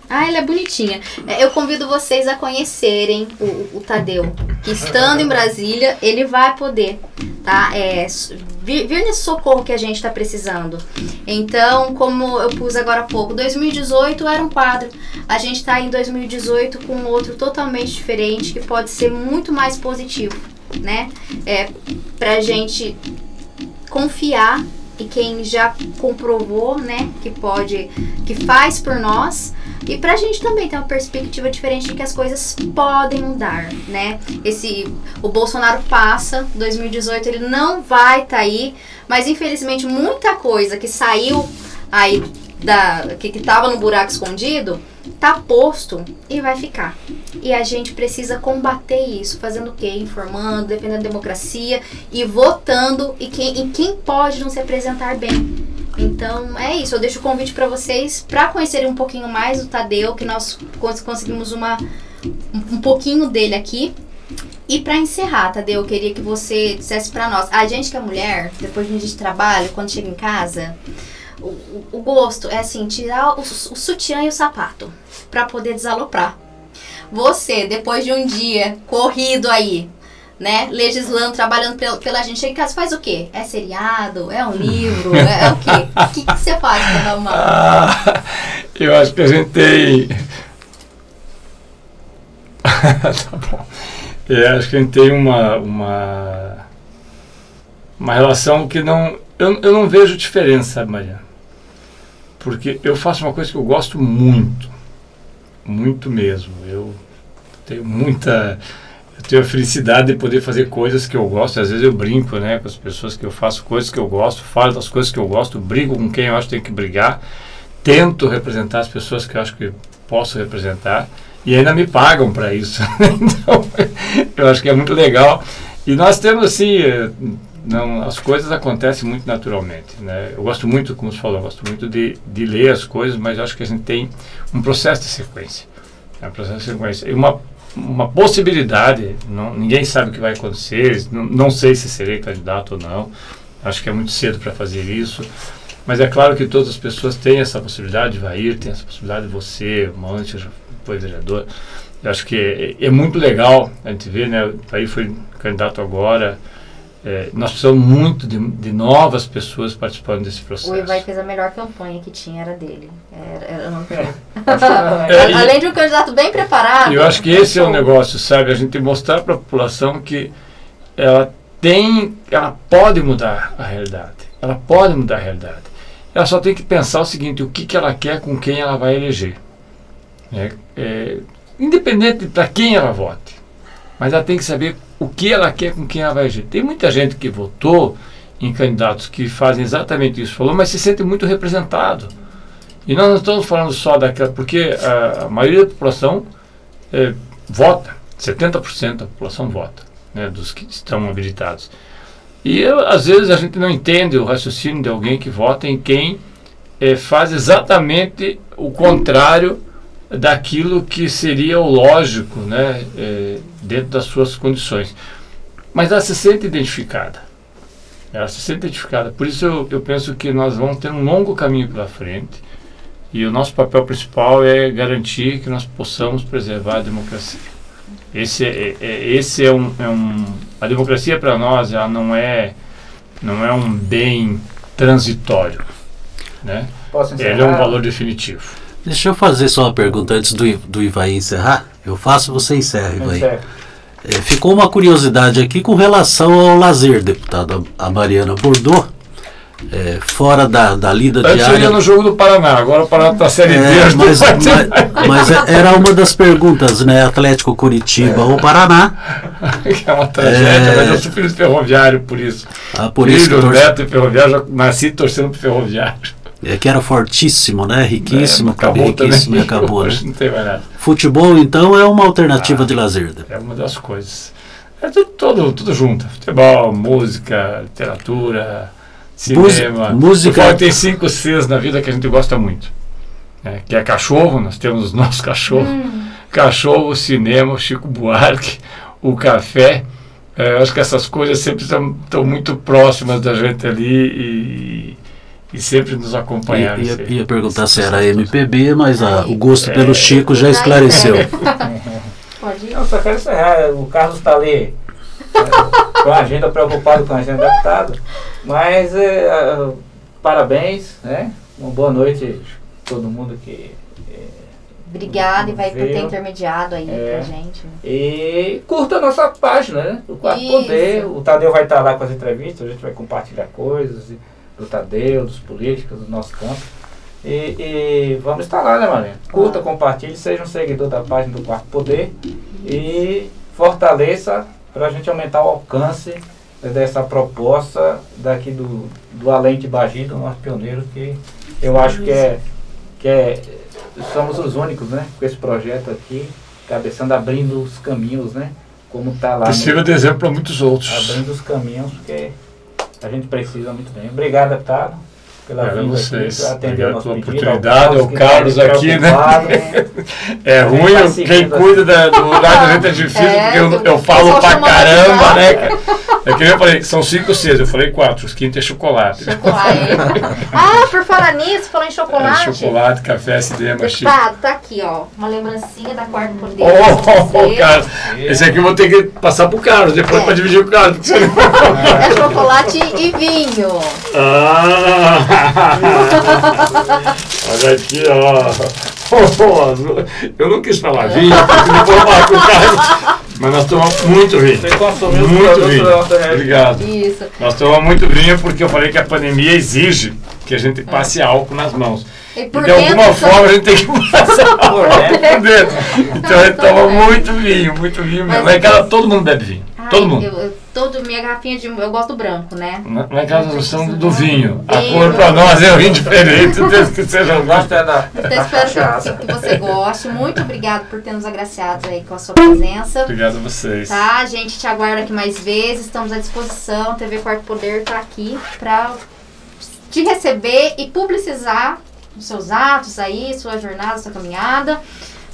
Ela é bonitinha. Eu convido vocês a conhecerem o Tadeu, que estando em Brasília, ele vai poder, tá? Vir nesse socorro que a gente está precisando. Então, como eu pus agora há pouco, 2018 era um quadro. A gente está em 2018 com outro totalmente diferente, que pode ser muito mais positivo, né? Pra gente confiar e quem já comprovou, né, que faz por nós, e pra gente também ter uma perspectiva diferente de que as coisas podem mudar, né? O Bolsonaro passa, 2018 ele não vai estar aí, mas infelizmente muita coisa que saiu aí que tava no buraco escondido, tá posto e vai ficar. E a gente precisa combater isso, fazendo o quê? Informando, defendendo a democracia e votando em quem pode nos representar bem. Então é isso, eu deixo o convite para vocês para conhecerem um pouquinho mais do Tadeu, que nós conseguimos um pouquinho dele aqui. E para encerrar, Tadeu, eu queria que você dissesse para nós, a gente que é mulher, depois de um dia de trabalho, quando chega em casa, o gosto é assim, tirar o sutiã e o sapato para poder desaloprar. Você, depois de um dia corrido aí, né, legislando, trabalhando pela gente, chega em casa, faz o quê? É seriado? É um livro? É o quê? O que você faz para dar uma... Eu acho que a gente tem... Tá bom. Eu acho que a gente tem uma relação que não... Eu não vejo diferença, sabe, Maria? Porque eu faço uma coisa que eu gosto muito. Muito mesmo. Eu tenho a felicidade de poder fazer coisas que eu gosto. Às vezes eu brinco, né, com as pessoas que eu faço coisas que eu gosto, falo das coisas que eu gosto, brigo com quem eu acho que tem que brigar, tento representar as pessoas que eu acho que posso representar e ainda me pagam para isso. Então, eu acho que é muito legal. E nós temos assim... as coisas acontecem muito naturalmente, né? Eu gosto muito, como você falou, eu gosto muito de ler as coisas, mas eu acho que a gente tem um processo de sequência. E uma possibilidade, ninguém sabe o que vai acontecer, não sei se serei candidato ou não, acho que é muito cedo para fazer isso, mas é claro que todas as pessoas têm essa possibilidade, Vair tem essa possibilidade, você, Mante, já foi vereador. Eu acho que é muito legal a gente ver, né? O Vair foi candidato agora. Nós precisamos muito de novas pessoas participando desse processo. O Ivair fez a melhor campanha que tinha, era dele. Além de um candidato bem preparado. Eu acho que esse é o negócio, sabe? A gente mostrar para a população que ela pode mudar a realidade. Ela pode mudar a realidade. Ela só tem que pensar o seguinte, o que ela quer com quem ela vai eleger. Independente para quem ela vote. Mas ela tem que saber o que ela quer com quem ela vai agir. Tem muita gente que votou em candidatos que fazem exatamente isso, mas se sente muito representado. E nós não estamos falando só daquela... Porque a maioria da população vota. 70% da população vota, né, dos que estão habilitados. E às vezes a gente não entende o raciocínio de alguém que vota em quem faz exatamente o contrário daquilo que seria o lógico, né, dentro das suas condições. Mas ela se sente identificada. Por isso eu penso que nós vamos ter um longo caminho pela frente e o nosso papel principal é garantir que nós possamos preservar a democracia. A democracia para nós ela não é um bem transitório, né? Ela é um valor definitivo. Deixa eu fazer só uma pergunta antes do Ivair encerrar. Eu faço, você encerra, vai. Encerra. Ficou uma curiosidade aqui com relação ao lazer, deputado. A Mariana abordou, fora da lida Antes eu ia diária. no jogo do Paraná, agora o Paraná está Série D. Mas era uma das perguntas, né? Atlético Curitiba ou Paraná. Que é uma tragédia, mas eu sou filho de ferroviário, por isso. Por isso Filho, neto de ferroviário, já nasci torcendo pro ferroviário. Que era fortíssimo, né? Riquíssimo, Acabou riquíssimo também. e acabou, né? Hoje não tem mais nada. Futebol, então, é uma alternativa de lazer. É uma das coisas. É tudo junto. Futebol, música, literatura, cinema. Música. Eu falo que tem 5 Cs na vida que a gente gosta muito. Que é cachorro, nós temos os nossos cachorros. Cachorro, cinema, o Chico Buarque, o café. Eu acho que essas coisas sempre estão muito próximas da gente ali e sempre nos acompanharam. Ia perguntar se era MPB, mas o gosto pelo Chico já esclareceu. Pode ir. Eu só quero encerrar. O Carlos está ali com a agenda, preocupado com a agenda do deputado. Mas parabéns, né? Uma boa noite a todo mundo que. Obrigada e vai por ter veio. intermediado aí pra gente. E curta a nossa página, né? O Quarto Isso. Poder. O Tadeu vai estar lá com as entrevistas, a gente vai compartilhar coisas do Tadeu, dos políticos, do nosso campo. E vamos estar lá, né, Marina? Curta, compartilhe, seja um seguidor da página do Quarto Poder e fortaleça para a gente aumentar o alcance dessa proposta daqui do Além de Bagi, do nosso pioneiro, que eu acho que somos os únicos, né, com esse projeto aqui, cabeçando, abrindo os caminhos, né, como está lá. Que sirva de exemplo para muitos outros. Abrindo os caminhos, porque a gente precisa muito bem. Obrigado, deputado, pela vinda vocês. aqui, por atender o Obrigado nosso pela pedido. oportunidade, ao Carlos que tá aqui, né? preocupado, É A gente ruim, vai quem seguindo cuida do lado da gente é difícil, porque eu falo pessoal pra chama caramba, mais né, cara? É que eu falei, são 5 Cs, eu falei 4, os quintos é chocolate. Chocolate. Por falar nisso, falou em chocolate. Chocolate, café, cinema, chique. Deputado, tá aqui, ó. Uma lembrancinha da Quarto Poder. Cara, esse aqui eu vou ter que passar pro Carlos, depois pra dividir com o Carlos. É chocolate e vinho. Olha aqui, ó. Eu não quis falar vinho, porque não vou falar com o Carlos. Mas nós tomamos muito vinho. Você consumiu os Muito produtos vinho. da nossa região. Obrigado. Isso. Nós tomamos muito vinho porque eu falei que a pandemia exige que a gente passe álcool nas mãos. E E por de alguma dentro, forma a gente tem que passar álcool por dentro. Então a gente toma muito vinho mesmo. Mas Lá em casa todo mundo bebe vinho. Todo mundo. Minha garrafinha eu gosto do branco, né? Lá em casa nós somos do vinho. A Vinho. cor pra nós é um vinho diferente, desde que seja Eu gosto é da Então, espero cachaça. que você goste. Muito obrigado por ter nos agraciado aí com a sua presença. Obrigado a vocês. Tá, a gente te aguarda aqui mais vezes. Estamos à disposição. TV Quarto Poder tá aqui pra te receber e publicizar os seus atos aí, sua jornada, sua caminhada.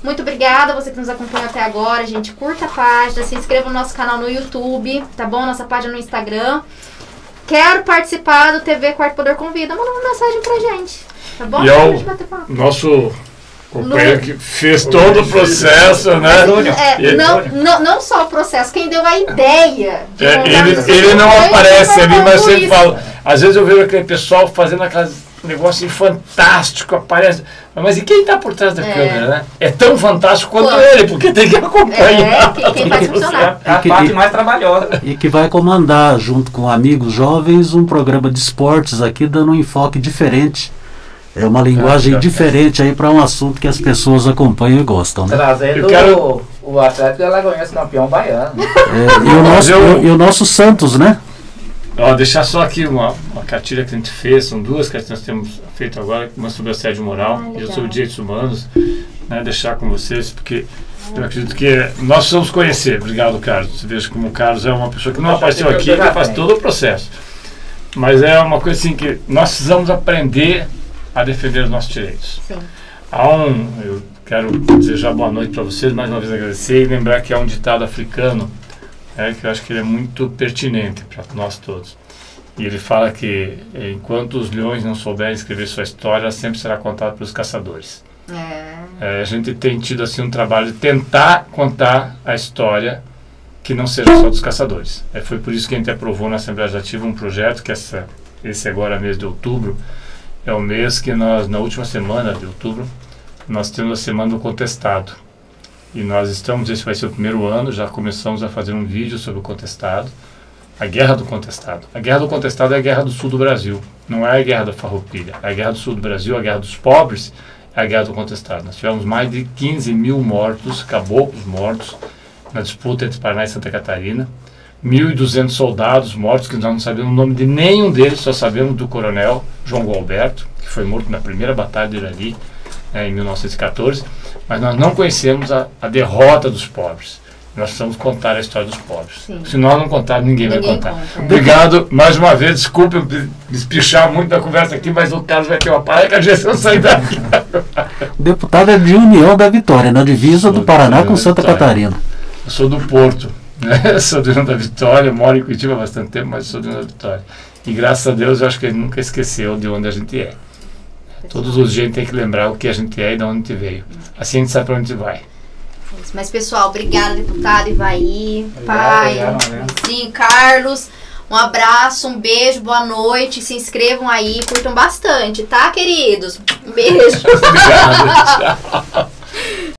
Muito obrigada, você que nos acompanhou até agora, gente. Curta a página, se inscreva no nosso canal no YouTube, tá bom? Nossa página no Instagram. Quero participar do TV Quarto Poder Convida. Manda uma mensagem pra gente, tá bom? E Pra ao gente bater papo. nosso companheiro que fez todo o processo, né? Não só o processo, quem deu a ideia. de montar essa Ele não foi aparece o ali, mas Fernando sempre Luiz. fala. Às vezes eu vejo aquele pessoal fazendo aqueles negócio fantástico, aparece. Mas e quem está por trás da câmera, né? É tão fantástico quanto ele, porque tem que acompanhar. Quem faz funcionar. É a parte mais trabalhosa. E que vai comandar, junto com amigos jovens, um programa de esportes aqui, dando um enfoque diferente. É uma linguagem diferente aí para um assunto que as pessoas acompanham e gostam, né? Trazendo o Atlético de Alagoinhas campeão baiano. E o nosso Santos, né? Ó, deixar só aqui uma cartilha que a gente fez, são 2 que nós temos feito agora, uma sobre assédio moral e outra sobre direitos humanos, né, deixar com vocês, porque eu acredito que nós precisamos conhecer. Obrigado, Carlos. Você veja como o Carlos é uma pessoa que não apareceu aqui, que faz todo o processo. Mas é uma coisa assim que nós precisamos aprender a defender os nossos direitos. Sim. Eu quero desejar boa noite para vocês, mais uma vez agradecer e lembrar que há um ditado africano que eu acho que ele é muito pertinente para nós todos. E ele fala que enquanto os leões não souberem escrever sua história, ela sempre será contada pelos caçadores. A gente tem tido assim um trabalho de tentar contar a história que não seja só dos caçadores. Foi por isso que a gente aprovou na Assembleia Legislativa um projeto que esse agora mês de outubro é o mês que nós, na última semana de outubro, nós temos a Semana do Contestado. E nós estamos, esse vai ser o primeiro ano, já começamos a fazer um vídeo sobre o contestado, a Guerra do Contestado. A Guerra do Contestado é a Guerra do Sul do Brasil, não é a Guerra da Farroupilha. A Guerra do Sul do Brasil, a Guerra dos Pobres, é a Guerra do Contestado. Nós tivemos mais de 15 mil mortos, caboclos mortos, na disputa entre Paraná e Santa Catarina. 1.200 soldados mortos, que nós não sabemos o nome de nenhum deles, só sabemos do coronel João Gualberto, que foi morto na primeira batalha de Irati, em 1914, mas nós não conhecemos a derrota dos pobres. Nós precisamos contar a história dos pobres. Sim. Se nós não contarmos, ninguém vai contar. Conta. Obrigado, mais uma vez, desculpe eu me espichar muito da conversa aqui, mas o Carlos vai ter uma palha que a gente não sai daqui. O deputado é de União da Vitória, na divisa do Paraná com Santa Catarina. Eu sou do Porto, né? Sou do União da Vitória, moro em Curitiba há bastante tempo, mas sou do União da Vitória. E graças a Deus, eu acho que ele nunca esqueceu de onde a gente é. Todos os dias a gente tem que lembrar o que a gente é e de onde a gente veio. Assim a gente sabe para onde a gente vai. Mas, pessoal, obrigada, deputado Ivaí, pai, sim, Carlos. Um abraço, um beijo, boa noite. Se inscrevam aí, curtam bastante, tá, queridos? Um beijo. Obrigado, tchau.